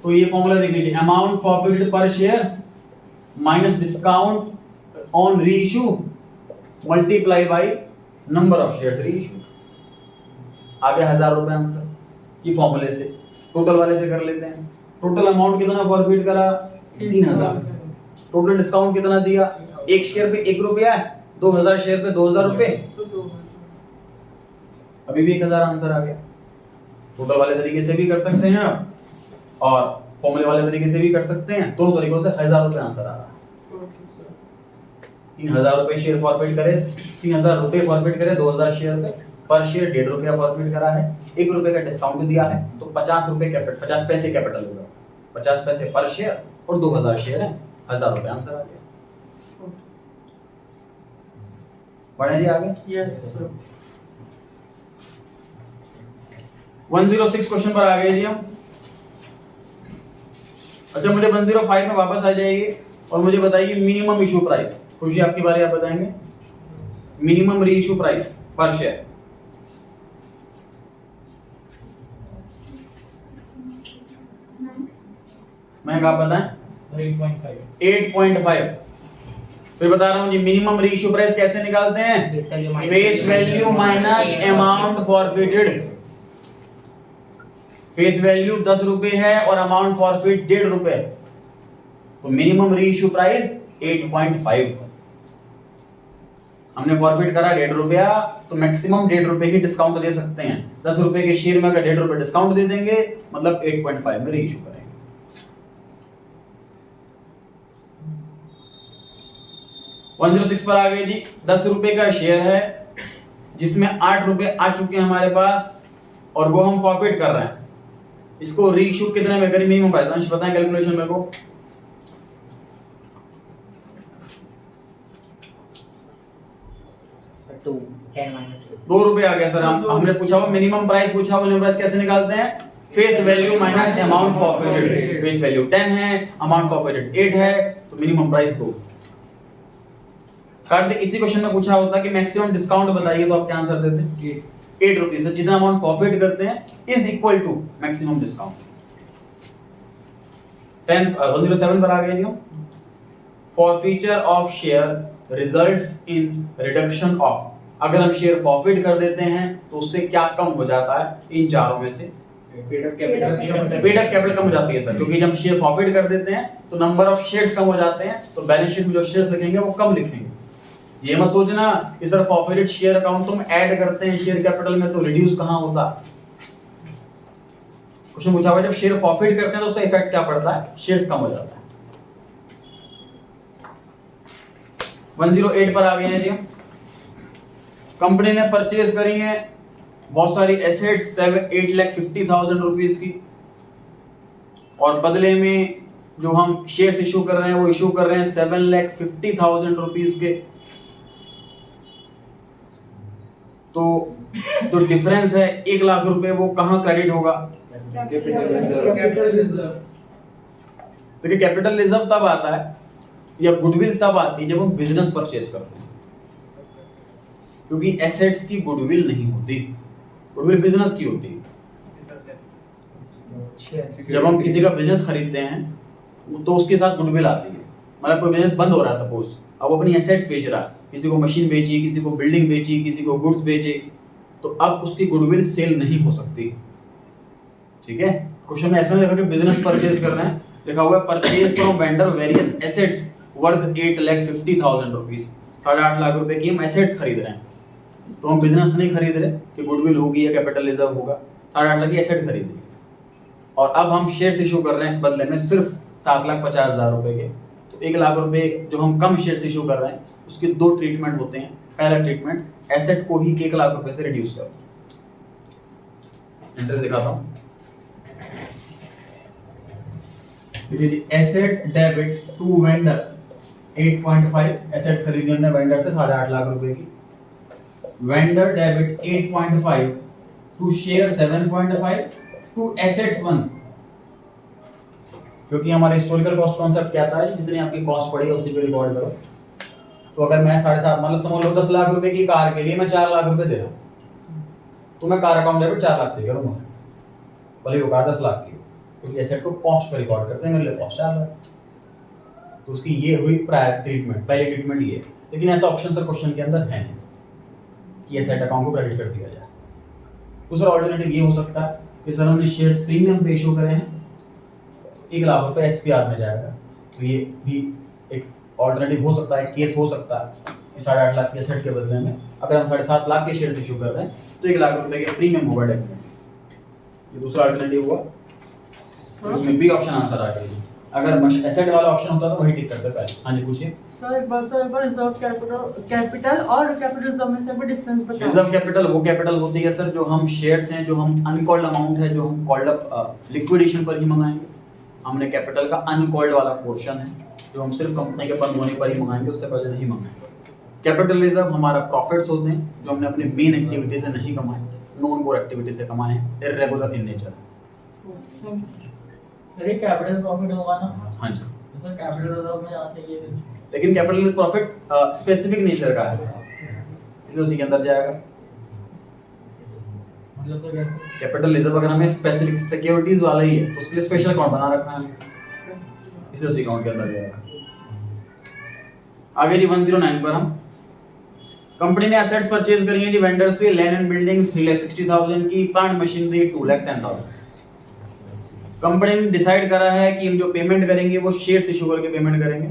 A: तो ये फॉर्मूला देख लीजिए, amount forfeited per share minus discount on reissue multiply by number of shares reissue, आ गया 1000 रुपए आंसर। ये फॉर्मूले से टोटल वाले से कर लेते हैं। टोटल अमाउंट कितना फॉरफिट करा? 3000। टोटल डिस्काउंट कितना दिया? एक शेयर पे 1 रुपया है, 2000 शेयर पे 2000 रुपए,
J: तो 2000.
A: अभी भी 1000 आंसर आ गया। टोटल वाले तरीके से भी कर सकते हैं आप, और फॉर्मूले वाले तरीके से भी कर सकते हैं, दोनों तरीकों से 1000 रुपए आंसर आ रहा है।
J: Okay sir.
A: 3000 रुपए शेयर फॉरफिट करे, 3000 रुपए फॉरफिट करे 2000 शेयर पे, पर शेयर 1.5 रुपया फॉरफिट करा है, 1 रुपए का डिस्काउंट दिया है, तो 50 रुपए कैपिटल, 50 पैसे कैपिटल होगा, 50 पैसे पर शेयर, और 2000 शेयर है, 1000 रुपए आंसर आ गया। बढ़े जी आगे।
J: Yes sir.
A: 106 क्वेश्चन पर आ गए जी हम। अच्छा मुझे 105 में वापस आ जाइए और मुझे बताइए मिनिमम इशू प्राइस। खुशी आपकी बारी, आप बताएंगे मिनिमम री इशू प्राइस पर शेयर। मैं आप बताएं
B: 8.5
A: 8.5। फिर बता रहा हूं जी, मिनिमम री इशू प्राइस कैसे निकालते हैं? Face value minus amount forfeited. Face value 10 रुपए है और अमाउंट फॉरफिट 1.5 रुपए, तो मिनिमम री इशू प्राइस 8.5। हमने फॉरफिट करा 1.5 रुपया, तो मैक्सिमम 1.5 रुपए ही डिस्काउंट दे सकते हैं। 10 रुपए के शेयर में अगर 1.5 रुपए डिस्काउंट दे देंगे, मतलब 8.5 में री इशू करेंगे। 106 पर आ गए जी। 10 रुपए का शेयर है जिसमें 8 रुपए आ चुके हैं हमारे पास, और वो हम फॉरफिट कर रहे हैं। इसको री इशू कितने में करें? मिनिमम प्राइस अंश बताएं कैलकुलेशन मेरे को।
E: टू 10 माइनस
A: 2 रुपए आ गया सर। हमने पूछा हुआ मिनिमम प्राइस, पूछा हुआ मिनिमम प्राइस कैसे निकालते हैं? Face value minus amount forfeited. Face value 10 है, अमाउंट फॉरफिटेड 8 है, तो मिनिमम प्राइस 2। कार्तिक इसी क्वेश्चन में पूछा होता कि मैक्सिमम डिस्काउंट बताइए, तो आप क्या आंसर देते? 8 रुपीज। जितना अमाउंट फॉरफिट करते हैं is equal to maximum discount. 107 पर आ गए जी। Forfeiture of share results in reduction of. अगर हम शेयर फॉरफिट कर देते हैं तो उससे क्या कम हो जाता है इन चारों में से?
D: Paid up capital
A: paid up capital कम हो जाती है सर, क्योंकि जब शेयर फॉरफिट कर देते हैं तो नंबर ऑफ शेयर्स कम हो जाते हैं, तो बैलेंस शीट में जो शेयर्स लिखेंगे वो कम लिखेंगे। ये मत सोचना कि सर फॉरफिटेड शेयर अकाउंट तुम ऐड करते हैं शेयर कैपिटल में तो रिड्यूस कहां होता। क्वेश्चन पूछा हुआ जब शेयर फॉरफिट करते हैं तो उसका इफेक्ट क्या पड़ता है, शेयर्स कम हो जाता है। 108 पर आ गए हैं जी। कंपनी ने परचेज करी है बहुत सारी एसेट्स 8,50,000 रुपीज की, और बदले में जो हम शेयर्स इशू कर रहे हैं वो इशू कर रहे हैं 7,50,000 रुपीज के। तो जो डिफरेंस है 1 लाख रुपए वो कहां क्रेडिट होगा?
H: Capital reserve.
A: देखिए कैपिटल रिजर्व तब आता है या गुडविल तब आती है जब हम बिजनेस परचेज करते हैं, क्योंकि एसेट्स की गुडविल नहीं होती, गुडविल बिजनेस की होती है। जब हम किसी का बिजनेस खरीदते हैं तो उसके साथ गुडविल आती है। मतलब कोई बिजनेस बंद हो रहा है सपोज, अब वो अपनी एसेट्स बेच रहा है, किसी को मशीन बेची, किसी को बिल्डिंग बेची, किसी को गुड्स बेचे, तो अब उसकी गुडविल सेल नहीं हो सकती। ठीक है, क्वेश्चन में ऐसा नहीं लिखा कि बिजनेस परचेज कर रहे हैं, लिखा हुआ है purchase from vendor various assets worth 8,50,000 rupees. 8.5 lakh रुपए की हम एसेट्स खरीद रहे हैं, तो हम बिजनेस नहीं खरीद रहे कि गुडविल होगी या कैपिटल रिजर्व होगा, 8.5 लाख की एसेट खरीद रही। और अब हम शेयर्स इशू कर रहे हैं बदले में सिर्फ 7,50,000 रुपए के, तो 1 लाख रुपए जो हम कम शेयर्स इशू कर रहे हैं उसके 2 ट्रीटमेंट होते हैं। पहला ट्रीटमेंट, एसेट को ही 1 लाख रुपए से रिड्यूस करो। इंटरेस्ट दिखाता हूं, asset debit to vendor 8.5, asset खरीदी हमने वेंडर से 8.5 लाख रुपए की। Vendor debit 8.5 to share 7.5 to assets 1, क्योंकि हमारा हिस्टोरिकल कॉस्ट कॉन्सेप्ट क्या था, जितनी आपकी कॉस्ट पड़ी है उसी पे रिकॉर्ड करो। तो अगर मैं 7.5 मतलब समझ लो 10 लाख रुपए की कार के लिए मैं 4 लाख रुपए दे रहा हूँ, तो मैं कार अकाउंट डेबिट 4 लाख से करूंगा, भले वो कार 10 लाख की, क्योंकि एसेट को कॉस्ट पे रिकॉर्ड करते हैं, मेरे लिए कॉस्ट 4 लाख। तो उसकी ये हुई प्रायर ट्रीटमेंट, पहली ट्रीटमेंट ये। लेकिन ऐसा ऑप्शन सर क्वेश्चन के अंदर है नहीं कि एसेट अकाउंट को क्रेडिट कर दिया जाए। दूसरा ऑल्टरनेटिव ये हो सकता है कि सर हमने शेयर्स प्रीमियम पे इशू करे हैं, 1 लाख रुपए एसपीआर में जाएगा, तो ये भी एक ऑल्टरनेटिव हो सकता है, केस हो सकता है कि 8.5 लाख के एसेट के बदले में अगर हम 7.5 लाख के शेयर्स इशू कर रहे हैं तो 1 लाख रुपए के प्रीमियम होगा डेफिनेटली। ये दूसरा ऑल्टरनेटिव हुआ, तो इसमें बी ऑप्शन आंसर आ गया। अगर एसेट वाला ऑप्शन होता तो वही टिक करते पहले। हाँ जी पूछिए
J: सर। एक बार रिजर्व कैपिटल और कैपिटल रिजर्व में से भी डिफरेंस बताइए।
A: रिजर्व कैपिटल वो कैपिटल होती है सर जो हम शेयर्स हैं, जो हम अनकॉल्ड अमाउंट है, जो हम कॉल्ड अप लिक्विडेशन पर ही मंगाएंगे। हमने कैपिटल का अनकॉल्ड वाला पोर्शन है जो हम सिर्फ कंपनी के बंद होने पर ही मंगाएंगे, उससे पहले नहीं मंगाएंगे। कैपिटल रिजर्व हमारा प्रॉफिट्स होते हैं जो हमने अपनी मेन एक्टिविटी से नहीं कमाए, नॉन कोर एक्टिविटी से कमाए हैं, इररेगुलर इन नेचर।
B: अरे कैपिटल प्रॉफिट होगा ना?
A: हाँ जी,
B: सर कैपिटल रिजर्व में आ चाहिए,
A: लेकिन कैपिटल प्रॉफिट स्पेसिफिक नेचर का है, इसलिए उसी के अंदर जाएगा।
B: मतलब तो
A: कैपिटल रिजर्व अगर हमें स्पेसिफिक सिक्योरिटीज वाला ही है तो उसके लिए स्पेशल अकाउंट बना रखा है, इसलिए उसी अकाउंट के अंदर जाएगा। आगे जी 109 पर हम, कंपनी ने एसेट्स परचेज करी है जी वेंडर से, लैंड एंड बिल्डिंग 3,60,000 की, प्लांट मशीनरी 2,10,000। कंपनी ने डिसाइड करा है कि हम जो पेमेंट करेंगे वो शेयर्स इशू करके पेमेंट करेंगे।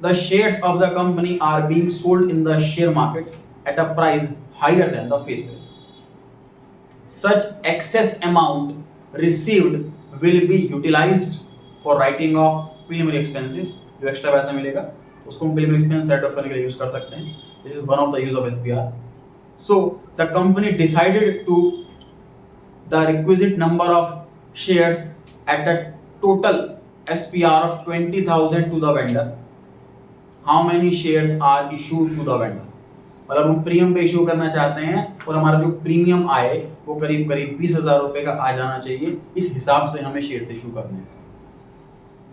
A: The shares of the company are being sold in the share market at a price higher than the face value. Such excess amount received will be utilized for writing off preliminary expenses। जो extra पैसा मिलेगा उसको हम preliminary expense write off करने के लिए use कर सकते हैं। This is one of the use of SPR. So the company decided to the requisite number of shares at a total SPR of 20,000 to the vendor. How many shares are issued to the vendor? मतलब हम premium पे issue करना चाहते हैं और हमारा जो premium आए वो करीब करीब 20,000 रुपए का आ जाना चाहिए। इस हिसाब से हमें शेयर्स इशू करने हैं,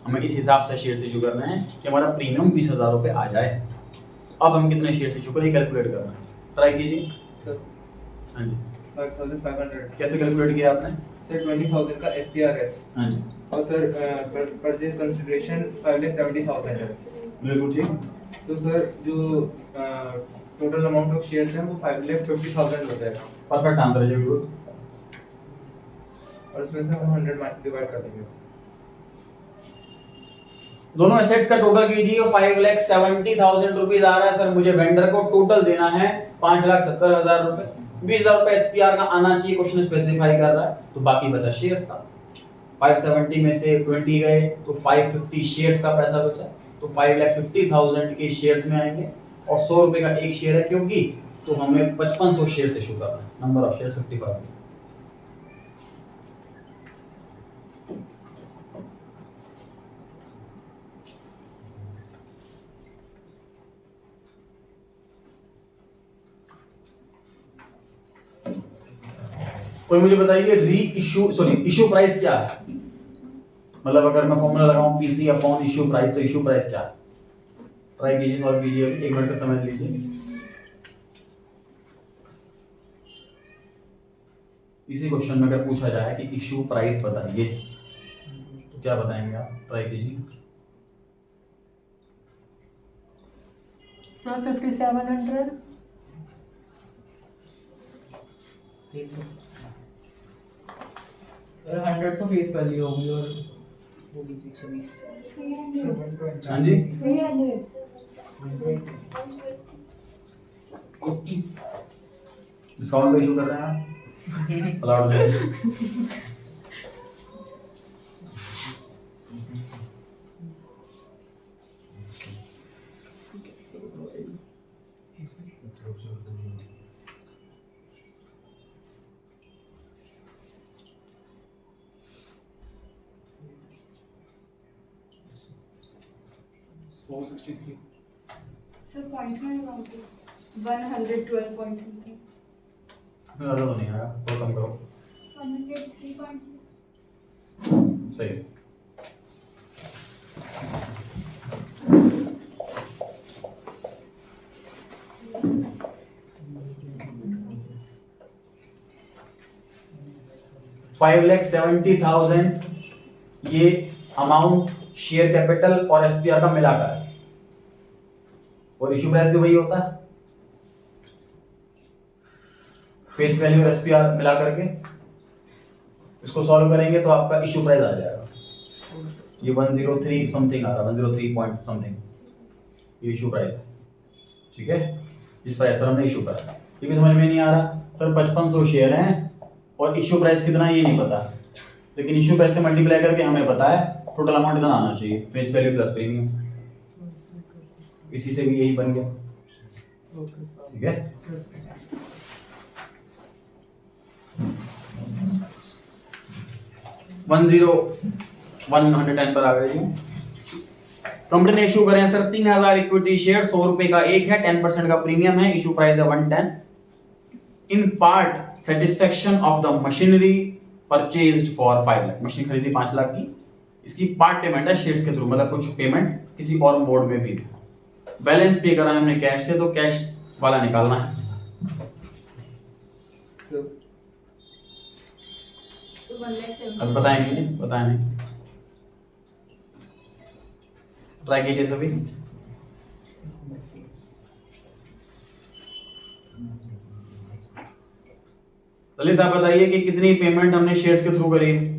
A: हमें इस हिसाब से शेयर्स इशू करना है कि हमारा प्रीमियम 20,000 रुपए आ जाए। अब हम कितने शेयर्स इशू करें कैलकुलेट करना है, ट्राई कीजिए
E: सर।
A: हाँ जी
E: 5,500
A: कैसे कैलकुलेट किया आपने?
E: सर 20,000 का SPR है
A: हाँ जी
E: और सर परचेज कंसिडरेशन 5,70,000 है।
A: बिल्कुल ठीक।
E: तो सर जो टोटल अमाउंट ऑफ शेयर्स हैं वो 5,50,000 होता है।
A: परफेक्ट आंसर है जी, बिल्कुल
E: और उसमें से हम 100 डिवाइड कर देंगे।
A: दोनों एसेट्स का टोटल कीजिए। 5,70,000 रुपीज आ रहा है सर, मुझे वेंडर को टोटल देना है 5,70,000 रुपए। 20,000 रुपए एसपीआर का आना चाहिए, क्वेश्चन स्पेसिफाई कर रहा है। तो बाकी बचा शेयर्स का। 570 में से 20 गए तो 550 शेयर्स का पैसा बचा। तो 5,50,000 के शेयर्स में आएंगे और 100 रुपए का एक शेयर है क्योंकि, तो हमें 5500 शेयर्स इशू करना है। Number of shares 55। कोई मुझे बताइए इशू प्राइस क्या है? मतलब अगर मैं फॉर्मूला लगाऊं पीसी अपॉन इशू प्राइस, तो इशू प्राइस क्या है? ट्राई कीजिए, सॉल्व कीजिए, 1 मिनट का समय लीजिए। इसी क्वेश्चन में अगर पूछा जाए कि इशू प्राइस बताइए तो क्या बताएंगे आप? ट्राई कीजिए।
J: सर 5700।
B: 100 तो फेस वैल्यू होगी और
E: वो भी 120।
A: हाँ जी,
B: 80
A: डिस्काउंट का इशू कर रहे हैं आप? अलाउड नहीं।
I: सर पॉइंट में लगाओ तो 112 पॉइंट समथिंग।
A: ज़्यादा तो नहीं आया, थोड़ा कम करो।
C: 103.6।
A: सही। $5,70,000 ये अमाउंट शेयर कैपिटल और एसपीआर का मिलाकर है और इशू प्राइस भी वही होता है, फेस वैल्यू और एसपीआर मिला करके। इसको सॉल्व करेंगे तो आपका इशू प्राइस आ जाएगा। ये 103 समथिंग आ रहा है, 103 पॉइंट समथिंग ये इशू प्राइस है। ठीक है, इस प्राइस पर हमने इशू करा। ये भी समझ में नहीं आ रहा सर, 5500 शेयर हैं और इशू प्राइस कितना ये नहीं पता, लेकिन इशू प्राइस से मल्टीप्लाई करके हमें पता है टोटल अमाउंट इतना आना चाहिए, फेस वैल्यू प्लस प्रीमियम। इसी से भी यही बन गया। ठीक है, वन 110 पर आ गए जी। कंपनी ने इशू करे हैं सर 3,000 इक्विटी शेयर, 100 रुपए का एक है, 10% का प्रीमियम है, इशू प्राइस है 110। In part satisfaction of the machinery purchased for 5 lakh. Machine खरीदी 5 लाख की, इसकी पार्ट पेमेंट है शेयर्स के थ्रू, मतलब कुछ पेमेंट किसी और मोड में भी। बैलेंस पे करा है हमने कैश से, तो कैश वाला निकालना है। अब बताएंगे जी, बताएं नहीं, ट्राई कीजिए सभी। ललित आप बताइए कि कितनी पेमेंट हमने शेयर्स के थ्रू करी है?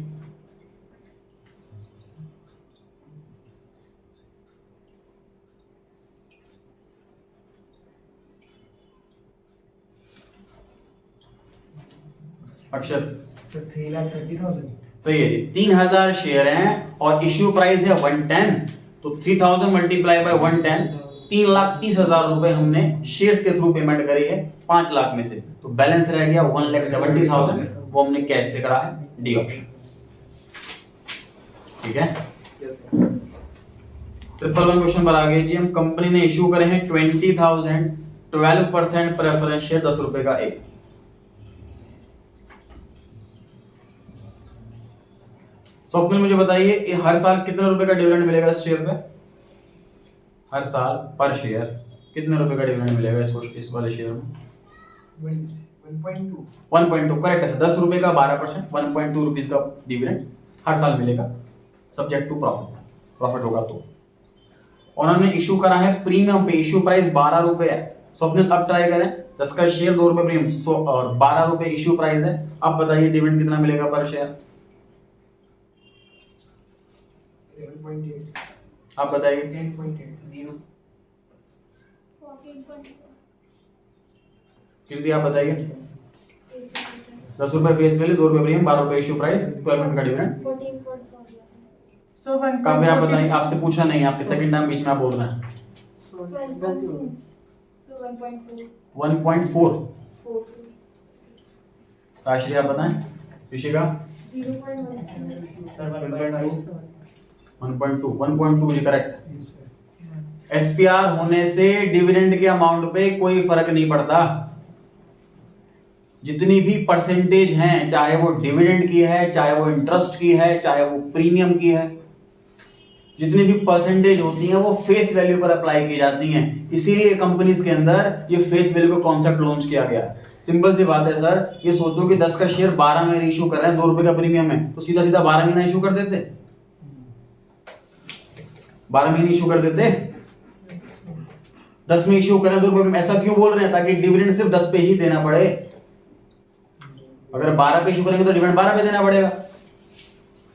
A: अक्षर
H: 3,30,000।
A: सही है जी, 3,000 शेयर हैं और इश्यू प्राइस है 110, तो 3,000 मल्टीप्लाई बाय 110, 3,30,000 रुपए हमने शेयर्स के थ्रू पेमेंट करी है 5 लाख में से। तो बैलेंस रह गया 1,70,000, वो हमने कैश से करा है, डी ऑप्शन। ठीक है, 111 क्वेश्चन पर आ गए जी हम। कंपनी ने इश्यू करे हैं 20,000 12% प्रेफरेंस शेयर 10 रुपए का एक। स्वप्निल मुझे बताइए ये हर साल कितने रुपए का डिविडेंड मिलेगा इस शेयर पे? हर साल पर शेयर कितने रुपए का डिविडेंड मिलेगा इस वाले शेयर में? 1.2 करेक्ट है सर। 10 रुपए का 12%, 1.2 रुपीज का डिविडेंड हर साल मिलेगा, सब्जेक्ट टू प्रॉफिट होगा तो। और हमने इशू करा है प्रीमियम पे, इशू प्राइस 12 रुपए है। स्वप्निल अब ट्राई करें, 10 का शेयर 2 रुपए प्रीमियम और 12 रुपए इशू प्राइस है। अब बताइए डिविडेंड कितना मिलेगा पर शेयर?
H: 11.8.
A: आप बताइए
H: 10.8.
E: 0.
C: 14.4.
A: कीर्ति आप बताइए 10 रुपए फेस वैल्यू, 2 रुपए प्रीमियम, 12 रुपए इश्यू प्राइस, 12 का डिविडेंड।
C: 14.4.
J: So
A: काव्य आप बताइए, आपसे पूछा नहीं, आपके सेकंड टाइम बीच में आप बोल रहे हैं।
C: 12.2.
I: So 1.4.
A: 1.4।
I: 4.
A: राशि आप बताएं। ऋषिका
C: 0.1.
B: Sir, 1.5.
A: 1.2 ये करेक्ट। एसपीआर होने से डिविडेंड के अमाउंट पे कोई फर्क नहीं पड़ता। जितनी भी परसेंटेज हैं, चाहे वो डिविडेंड की है, चाहे वो इंटरेस्ट की है, चाहे वो प्रीमियम की है, जितनी भी परसेंटेज होती हैं वो फेस वैल्यू पर अप्लाई की जाती हैं। इसीलिए कंपनीज के अंदर ये फेस वैल्यू का कॉन्सेप्ट लॉन्च किया गया। सिंपल सी बात है सर, ये सोचो कि 10 का शेयर 12 में इशू कर रहे हैं, 2 रुपए का प्रीमियम है, तो सीधा सीधा 12 महीना इशू कर देते, 12 महीने इशू कर देते। 10 में इशू करें 2 रुपए में, ऐसा क्यों बोल रहे हैं? ताकि डिविडेंड सिर्फ 10 पे ही देना पड़े। अगर 12 पे इशू करेंगे तो डिविडेंड 12 पे देना पड़ेगा।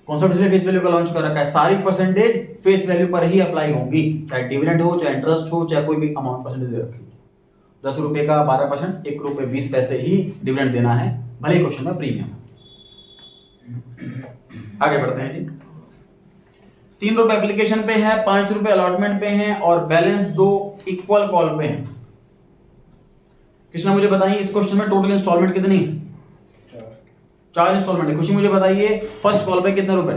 A: कॉन्सेप्ट इसलिए फेस वैल्यू का लॉन्च कर रखा है। सारी परसेंटेज फेस वैल्यू पर ही अप्लाई होंगी, चाहे डिविडेंड हो, चाहे इंटरेस्ट हो, चाहे कोई भी अमाउंट परसेंटेज दे रखी। 10 रुपए का 12%, 1 रुपए 20 पैसे ही डिविडेंड देना है, भले ही क्वेश्चन में प्रीमियम। आगे बढ़ते हैं जी। 3 रुपए एप्लीकेशन पे है, 5 रुपए अलॉटमेंट पे हैं और बैलेंस 2 इक्वल कॉल पे हैं। कृष्णा मुझे बताइए इस क्वेश्चन में टोटल इंस्टॉलमेंट कितनी है? 4 इंस्टॉलमेंट है। खुशी मुझे बताइए फर्स्ट कॉल पे कितने रुपए?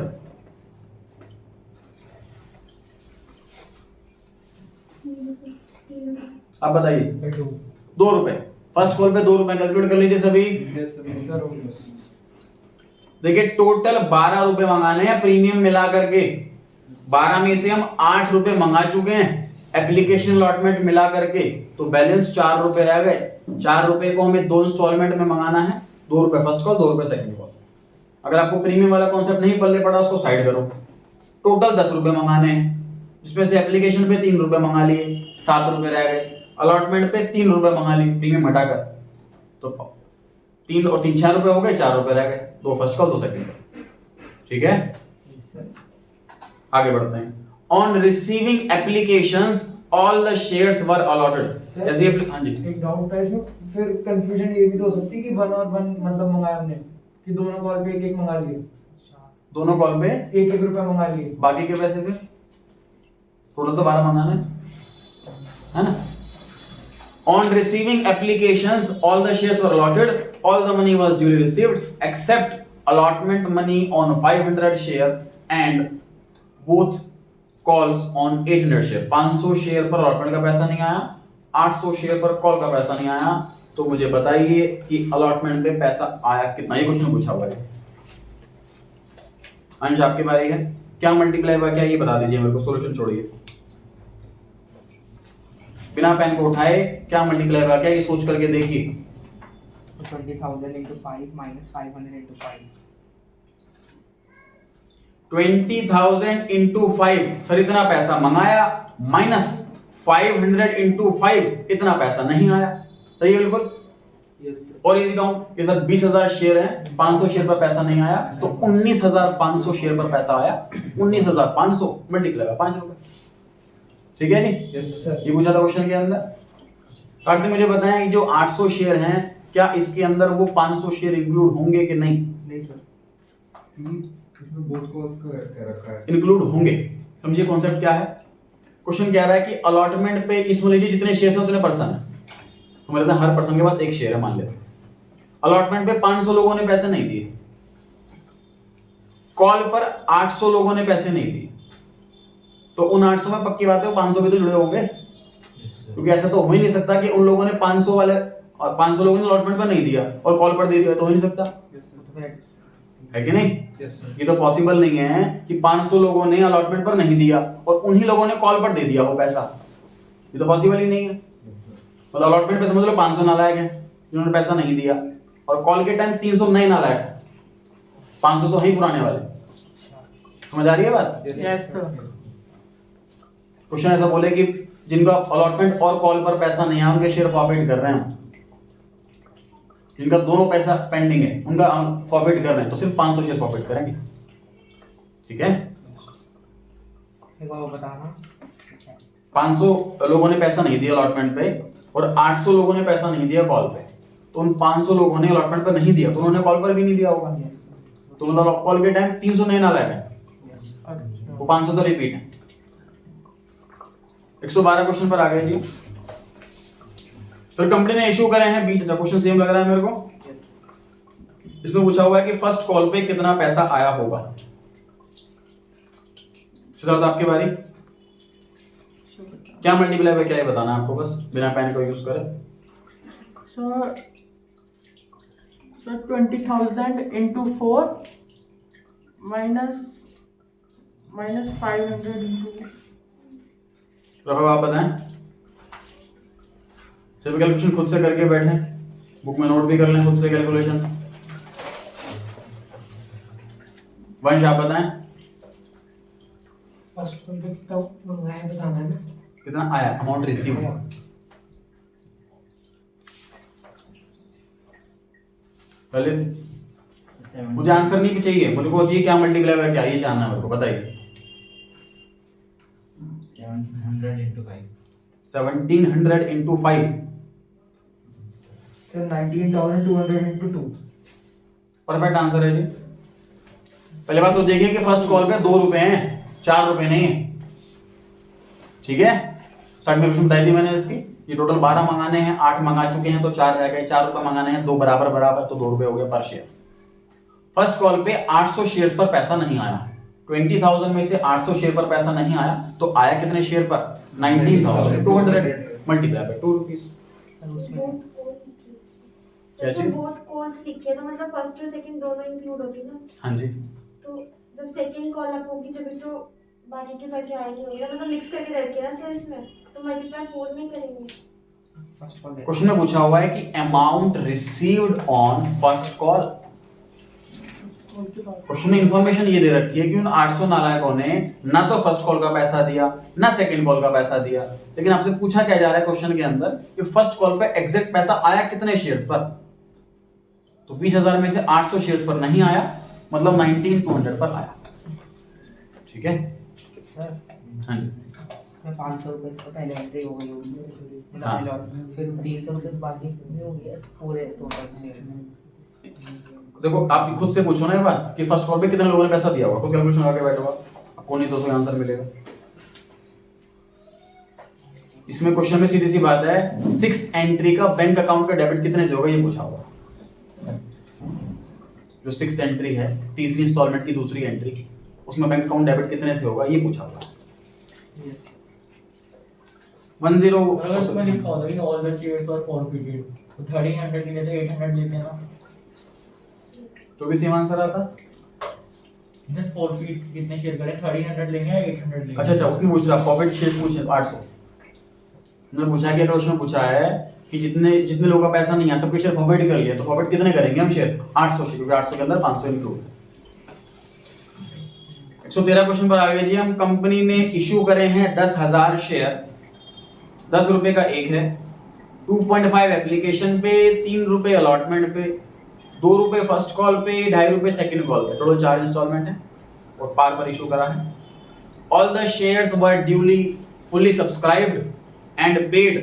A: आप बताइए 2 रुपए। फर्स्ट कॉल पे 2 रुपए कैलकुलेट कर लीजिए सभी। देखिए टोटल 12 रुपए मंगाने हैं प्रीमियम मिला करके। 12 में से हम 8 रुपए मंगा चुके हैं एप्लीकेशन अलॉटमेंट मिला करके, तो बैलेंस 4 रुपए रह गए। 4 रुपए को हमें 2 इंस्टॉलमेंट में मंगाना है, 2 रुपए फर्स्ट कॉल, 2 रुपए सेकंड कॉल। अगर आपको प्रीमियम वाला कॉन्सेप्ट नहीं पल्ले पड़ा उसको साइड करो। टोटल 10 रुपए मंगाने हैं, जिसमें से एप्लीकेशन पे 3 रुपए मंगा लिए, 7 रुपए रह गए। अलॉटमेंट पे 3 रुपए मंगा लिए प्रीमियम हटाकर, तो 3 और 3 6 रुपए हो गए, 4 रुपए रह गए। 2 फर्स्ट कॉल 2 सेकंड कॉल, ठीक है। आगे बढ़ते हैं। On receiving applications all the shares were allotted. जैसे हाँ जी,
G: एक डाउट था इसमें, फिर कंफ्यूजन ये भी तो हो सकती है कि 1 और 1 मतलब मंगाया हमने कि दोनों कॉल पे 1-1 मंगा लिए,
A: दोनों कॉल पे
G: 1-1 रुपया मंगा लिए,
A: बाकी के पैसे थे टोटल तो 12 मंगाने है ना। On receiving applications, all the shares were allotted, all the money was duly received except allotment money on 500 share and both calls on 800 share। 500 share पर अलॉटमेंट का पैसा नहीं आया, 800 शेयर पर कॉल का पैसा नहीं आया। तो मुझे बताइए कि अलॉटमेंट पे पैसा आया कितना? ये क्वेश्चन पूछा हुआ है। अंश आपकी बारी है, क्या मल्टीप्लाई हुआ क्या ये बता दीजिए मेरे को, सॉल्यूशन छोड़िए, बिना पेन को उठाए क्या मल्टीप्लाई हुआ क्या ये सोच करके देखिए।
E: 20,000 into 5 minus 500 into 5.
A: 20,000 into 5 sir इतना पैसा मंगाया, माइनस 500 into 5 इतना पैसा नहीं आया। सही है बिल्कुल। और ये दिखाऊं कि सर 20,000 शेयर है, 500 शेयर पर पैसा नहीं आया, तो 19,500 शेयर पर पैसा आया। 19,500 मल्टीप्लाई हुआ 5 रुपए, ठीक है नहीं? ये पूछा था क्वेश्चन के अंदर। काटते मुझे बताएं कि जो 800 शेयर हैं क्या इसके अंदर वो 500 शेयर इंक्लूड होंगे कि नहीं?
F: नहीं सर, इसमें बोथ कॉल्स का कह रखा है।
A: इंक्लूड होंगे। समझिए कॉन्सेप्ट क्या है। क्वेश्चन कह रहा है कि अलॉटमेंट पे इसमें लीजिए जितने शेयर हैं उतने पर्सन है, तो मतलब हर पर्सन के पास 1 शेयर है मान लेते। अलॉटमेंट पे 500 लोगों ने पैसे नहीं दिए, कॉल पर 800 लोगों ने पैसे नहीं दिए, तो उन 800 में पक्की बात है वो 500 भी तो जुड़े होंगे, क्योंकि ऐसा तो हो ही नहीं सकता कि उन लोगों ने 500 वाले और 500 लोगों ने अलॉटमेंट पर नहीं दिया और कॉल पर दे दिया, तो हो ही नहीं सकता, है कि नहीं? ये तो पॉसिबल नहीं है कि 500 लोगों ने अलॉटमेंट पर नहीं दिया और उन्हीं लोगों ने कॉल पर दे दिया वो पैसा, ये तो पॉसिबल ही नहीं है। मतलब अलॉटमेंट पे समझ लो 500 नालायक है जिन्होंने पैसा नहीं दिया, और कॉल के टाइम 300 नए नालायक है, 500 तो है ही पुराने वाले। समझ आ रही है बात?
J: Yes sir.
A: क्वेश्चन ऐसा बोले कि जिनका अलॉटमेंट और कॉल पर पैसा नहीं है उनके शेयर फॉरफिट कर रहे हैं, जिनका दोनों पैसा पेंडिंग है उनका हम फॉरफिट कर रहे हैं, तो सिर्फ 500 शेयर फॉरफिट करेंगे, ठीक है।
E: एक बार बताना।
A: 500 लोगों ने पैसा नहीं दिया अलॉटमेंट पे और 800 लोगों ने पैसा नहीं दिया कॉल पे, तो उन 500 लोगों ने अलॉटमेंट पे नहीं दिया तो उन्होंने कॉल पर भी नहीं दिया होगा, तो मतलब कॉल के टाइम 300 नहीं ना लगा, वो 500 तो रिपीट है। 112 क्वेश्चन पर आ गए जी। फिर कंपनी ने इशू करे हैं 20, क्वेश्चन सेम लग रहा है मेरे को। इसमें पूछा हुआ है कि फर्स्ट कॉल पे कितना पैसा आया होगा। सिद्धार्थ आपकी बारी, क्या मल्टीप्लाई क्या है बताना है आपको, बस बिना पेन को यूज करें।
J: So 20,000 into 4 minus 500 into
A: रफा आप बताएं, सिर्फ कैलकुलेशन खुद से करके बैठे, बुक में नोट भी कर लें खुद से कैलकुलेशन। वंश आप बताएं
H: फर्स्ट कॉल पे कितना मंगाया बताना है ना।
A: कितना आया, अमाउंट रिसीव हुआ। पहले मुझे आंसर नहीं चाहिए, मुझे को चाहिए क्या मल्टीप्लाई है क्या, ये जानना है मेरे को, बताइए।
B: 1700 into 5.
A: 1700 into 5,
G: sir 19,200 into 2।
A: Perfect answer है जी। पहले बात तो देखिए कि फर्स्ट कॉल पे 2 रुपए हैं, 4 रुपए नहीं है, ठीक है। स्टार्ट में क्वेश्चन बताई थी मैंने इसकी, ये टोटल 12 मंगाने हैं, 8 मंगा चुके हैं तो 4 रह गए, 4 रुपए मंगाने हैं, 2 बराबर बराबर तो 2 रुपए हो गए पर शेयर। फर्स्ट कॉल पे 800 शेयर्स पर पैसा नहीं आया, 20,000 में से 800 शेयर पर पैसा नहीं आया तो आया कितने शेयर पर, 19,200 मल्टीप्लाई बाय 2 रुपीस। क्या चीज?
C: बोथ कॉल्स लिखे तो मतलब फर्स्ट और सेकंड दोनों इंक्लूड होती ना,
A: हाँ जी,
C: तो जब सेकंड कॉल अप होगी जब तो बाकी के पैसे आएंगे वगैरह, मतलब मिक्स करके रखे ना सर इसमें, तो मल्टीप्लाई 4 नहीं करेंगे।
E: फर्स्ट कॉल
A: क्वेश्चन में पूछा हुआ है कि amount received on first call. Question में इंफॉर्मेशन ये दे रखी है कि उन 800 नालायकों ने ना तो फर्स्ट कॉल का पैसा दिया ना सेकंड कॉल का पैसा दिया, लेकिन आपसे पूछा क्या जा रहा है क्वेश्चन के अंदर कि फर्स्ट कॉल पे एग्जैक्ट पैसा आया कितने शेयर्स पर, तो 20,000 में से 800 शेयर्स पर नहीं आया, मतलब 19,200 पर आया, ठीक है।
E: सर
A: हाँ जी,
E: इसमें 500 रुपए इसका पहले एंट्री हो गई होगी, मतलब
A: हाँ।
E: पहले और फिर 300 रुपए बाकी हो गया पूरे टोटल शेयर्स।
A: देखो आप खुद से पूछो ना ये बात कि फर्स्ट कॉल पे कितने लोगों ने पैसा दिया होगा, खुद कैलकुलेशन लगा के बैठो आपको, नहीं तो कोई आंसर मिलेगा। इसमें क्वेश्चन में सीधी सी बात है, 6th एंट्री का बैंक अकाउंट का डेबिट कितने से होगा ये पूछा हुआ। जो 6th एंट्री है, तीसरी इंस्टॉलमेंट की दूसरी एंट्री, उसमें बैंक अकाउंट डेबिट कितने से होगा ये पूछा हुआ।
E: यस
A: 10
B: अगर उसमें लिखा होता कि all the shares were forfeited, तो 1300 के लिए 800 लेते हैं ना,
A: तो भी सेम आंसर आता।
B: इधर forfeit कितने शेयर करें, 1300 लेंगे या 800 लेंगे।
A: अच्छा उसमें पूछ रहा प्रॉफिट शेयर पूछे 800, उन्होंने पूछा कि अगर उसमें पूछा है कि जितने लोगों का पैसा नहीं है सबके शेयर फॉरवर्ड कर लिया, तो फॉरवर्ड कितने करेंगे हम शेयर, 800 शेयर, क्योंकि 800 के अंदर 500 इंक्लूड। 113 क्वेश्चन पर आ गए जी हम। कंपनी ने इशू करे हैं 10,000 शेयर, 10 रुपए का एक है, 2.5 एप्लीकेशन पे, 3 रुपए अलॉटमेंट पे, 2 रुपए फर्स्ट कॉल पे, 2.5 रुपए सेकंड कॉल पे, टोटल 4 इंस्टॉलमेंट है और पार पर इशू करा है। All the shares were duly fully subscribed and paid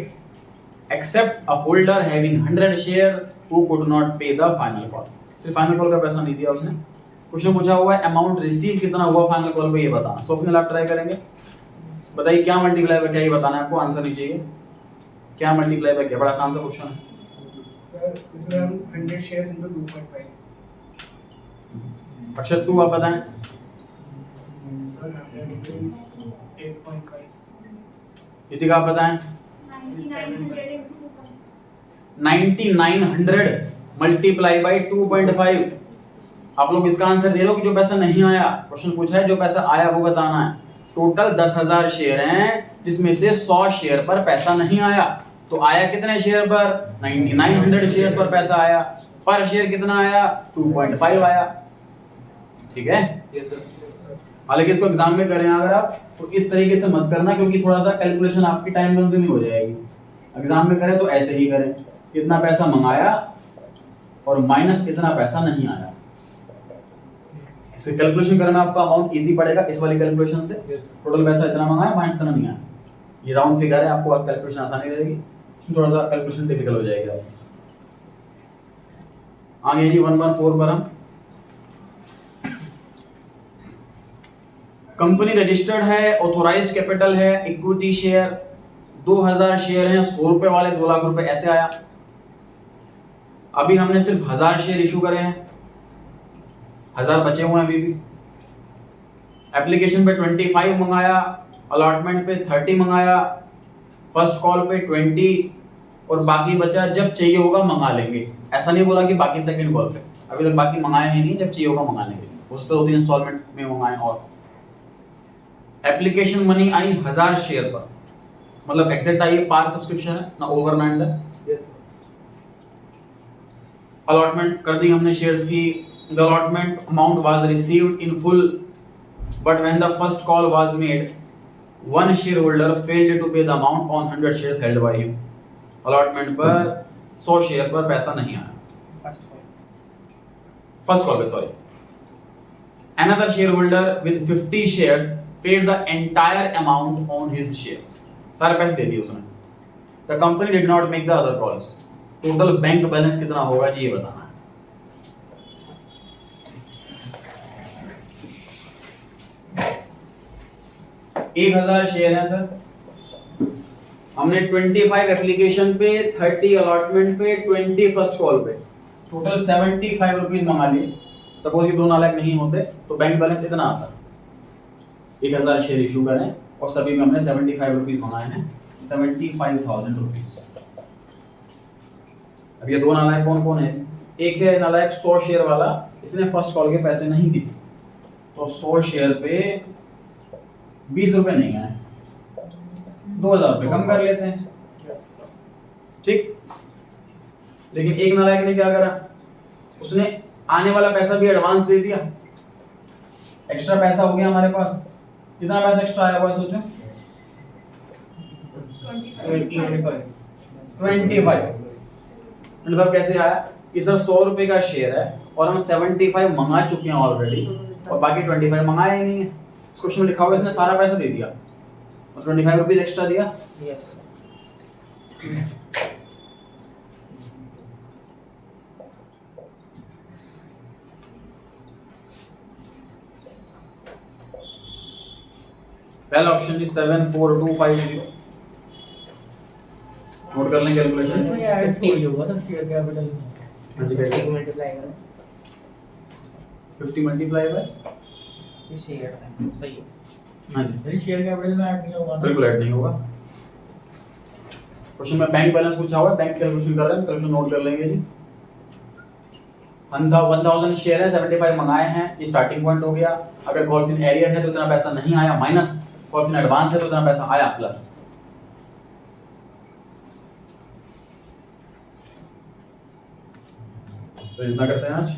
A: except a holder having 100 share who could not pay the final call. सिर्फ फाइनल कॉल का पैसा नहीं दिया उसने। क्वेश्चन पूछा हुआ है अमाउंट रिसीव कितना हुआ फाइनल कॉल पे ये बताना। स्वप्निल आप ट्राई करेंगे, बताइए क्या मल्टीप्लाई बाय क्या, ये बताना है आपको, आंसर नहीं चाहिए। क्या मल्टीप्लाई बाय क्या, बड़ा आसान सा क्वेश्चन है।
H: सर इसमें हम 100 शेयर्स into 2.5।
A: अक्षर 2 आप बताएं।
H: सर 8.5।
A: इतिका आप बताएं। 9900 मल्टीप्लाई बाय 2.5। आप लोग इसका आंसर दे रहे हो कि जो पैसा नहीं आया, क्वेश्चन पूछा है जो पैसा आया वो बताना है। टोटल 10,000 शेयर हैं जिसमें से 100 शेयर पर पैसा नहीं आया, तो आया कितने शेयर पर, 9900 शेयर पर पैसा आया। पर शेयर कितना आया, 2.5 आया, ठीक है। हालांकि इसको एग्जाम में करें अगर आप तो इस तरीके से मत करना, क्योंकि थोड़ा सा कैलकुलेशन आपकी टाइम कंज्यूमिंग हो जाएगी। एग्जाम में करें तो ऐसे ही करें, कितना पैसा मंगाया और माइनस कितना पैसा नहीं आया, इससे कैलकुलेशन करना आपका अमाउंट इजी पड़ेगा इस वाली कैलकुलेशन से।
D: Yes.
A: टोटल पैसा इतना मंगाया, माइनस इतना नहीं आया। ये राउंड फिगर है, आपको कैलकुलेशन आसानी रहेगी, थोड़ा सा कैलकुलेशन डिफिकल्ट हो जाएगी आपको। आगे जी 114 पर हम कंपनी रजिस्टर्ड है, ऑथोराइज्ड कैपिटल है, इक्विटी शेयर 2000 शेयर हैं, 100 रुपए वाले 2 लाख रुपए ऐसे आया। अभी हमने सिर्फ 1000 शेयर इशू करे हैं, 1000 बचे हुए हैं अभी भी। एप्लीकेशन पे 25 मंगाया, अलॉटमेंट पे 30 मंगाया, फर्स्ट कॉल पे 20 और बाकी बचा जब चाहिए होगा मंगा लेंगे। ऐसा नहीं बोला कि बाकी सेकंड कॉल पे, अभी तक बाकी मंगाए ही नहीं, जब चाहिए होगा मंगा लेंगे। उस तो 2-3 इंस्टॉलमेंट में मंगाए। और एप्लीकेशन मनी आई 1000 शेयर पर, मतलब एग्जैक्ट आई है, पार सब्सक्रिप्शन है ना, ओवरनाइट है।
D: Yes.
A: अलॉटमेंट कर दी हमने शेयर्स की। The allotment amount was received in full but when the first call was made one shareholder failed to pay the amount on 100 shares held by him. Allotment पर 100 share पर पैसा नहीं आया, first call पे sorry. Another shareholder with 50 shares paid the entire amount on his shares, सारे पैसे दे दिए उसने। The company did not make the other calls. Total bank balance कितना होगा जी ये बताना है। एक 1000 शेयर है सर, हमने 25 एप्लीकेशन पे, 30 अलॉटमेंट पे, 20 फर्स्ट कॉल पे, टोटल 75 रुपीज मंगा लिए। सपोज ये 2 नालायक नहीं होते तो बैंक बैलेंस इतना आता। 1000 शेयर इशू करें और सभी में हमने 75 रुपीज मंगाए हैं, 75,000 रुपीज। अब ये 2 नालायक कौन कौन है? एक है नालायक 100 शेयर वाला, इसने फर्स्ट कॉल के पैसे नहीं दिए, तो 100 शेयर पे 20 रुपए नहीं आए, 2000 रुपए कम कर लेते हैं, ठीक। लेकिन एक नालायक ने क्या करा, उसने आने वाला पैसा भी एडवांस दे दिया, एक्स्ट्रा पैसा हो गया हमारे पास। कितना पैसा एक्स्ट्रा आया हुआ है सोचो? 25 कैसे आया कि सर 100 रुपए का शेयर है और हम 75 मंगा चुके हैं ऑलरेडी और बाकी 25 मंगाए ही नहीं है। इस क्वेश्चन में लिखा हुआ है इसने सारा पैसा दे दिया और 25 रुपीज एक्स्ट्रा दिया।
E: यस
A: पहला ऑप्शन जी 74250। नोट कर लें कैलकुलेशन।
B: इसमें ऐड थोड़ी होगा ना शेयर कैपिटल।
E: एक मल्टीप्लाई करो
A: 50 मल्टीप्लाई बाय
E: ये शेयर्स हैं, सही है।
A: हाँ जी
B: मेरी शेयर कैपिटल में ऐड नहीं होगा ना?
A: बिल्कुल ऐड नहीं होगा। क्वेश्चन में बैंक बैलेंस पूछा हुआ है, बैंक कैलकुलेशन कर रहे हैं, कैलकुलेशन नोट कर लेंगे जी। 1000 शेयर है, 75 मंगाए हैं, ये स्टार्टिंग पॉइंट हो गया। अगर कॉल्स इन एरियर है तो इतना पैसा नहीं आया, माइनस कॉल्स इन एडवांस है तो इतना पैसा आया, प्लस। तो इतना करते हैं आज।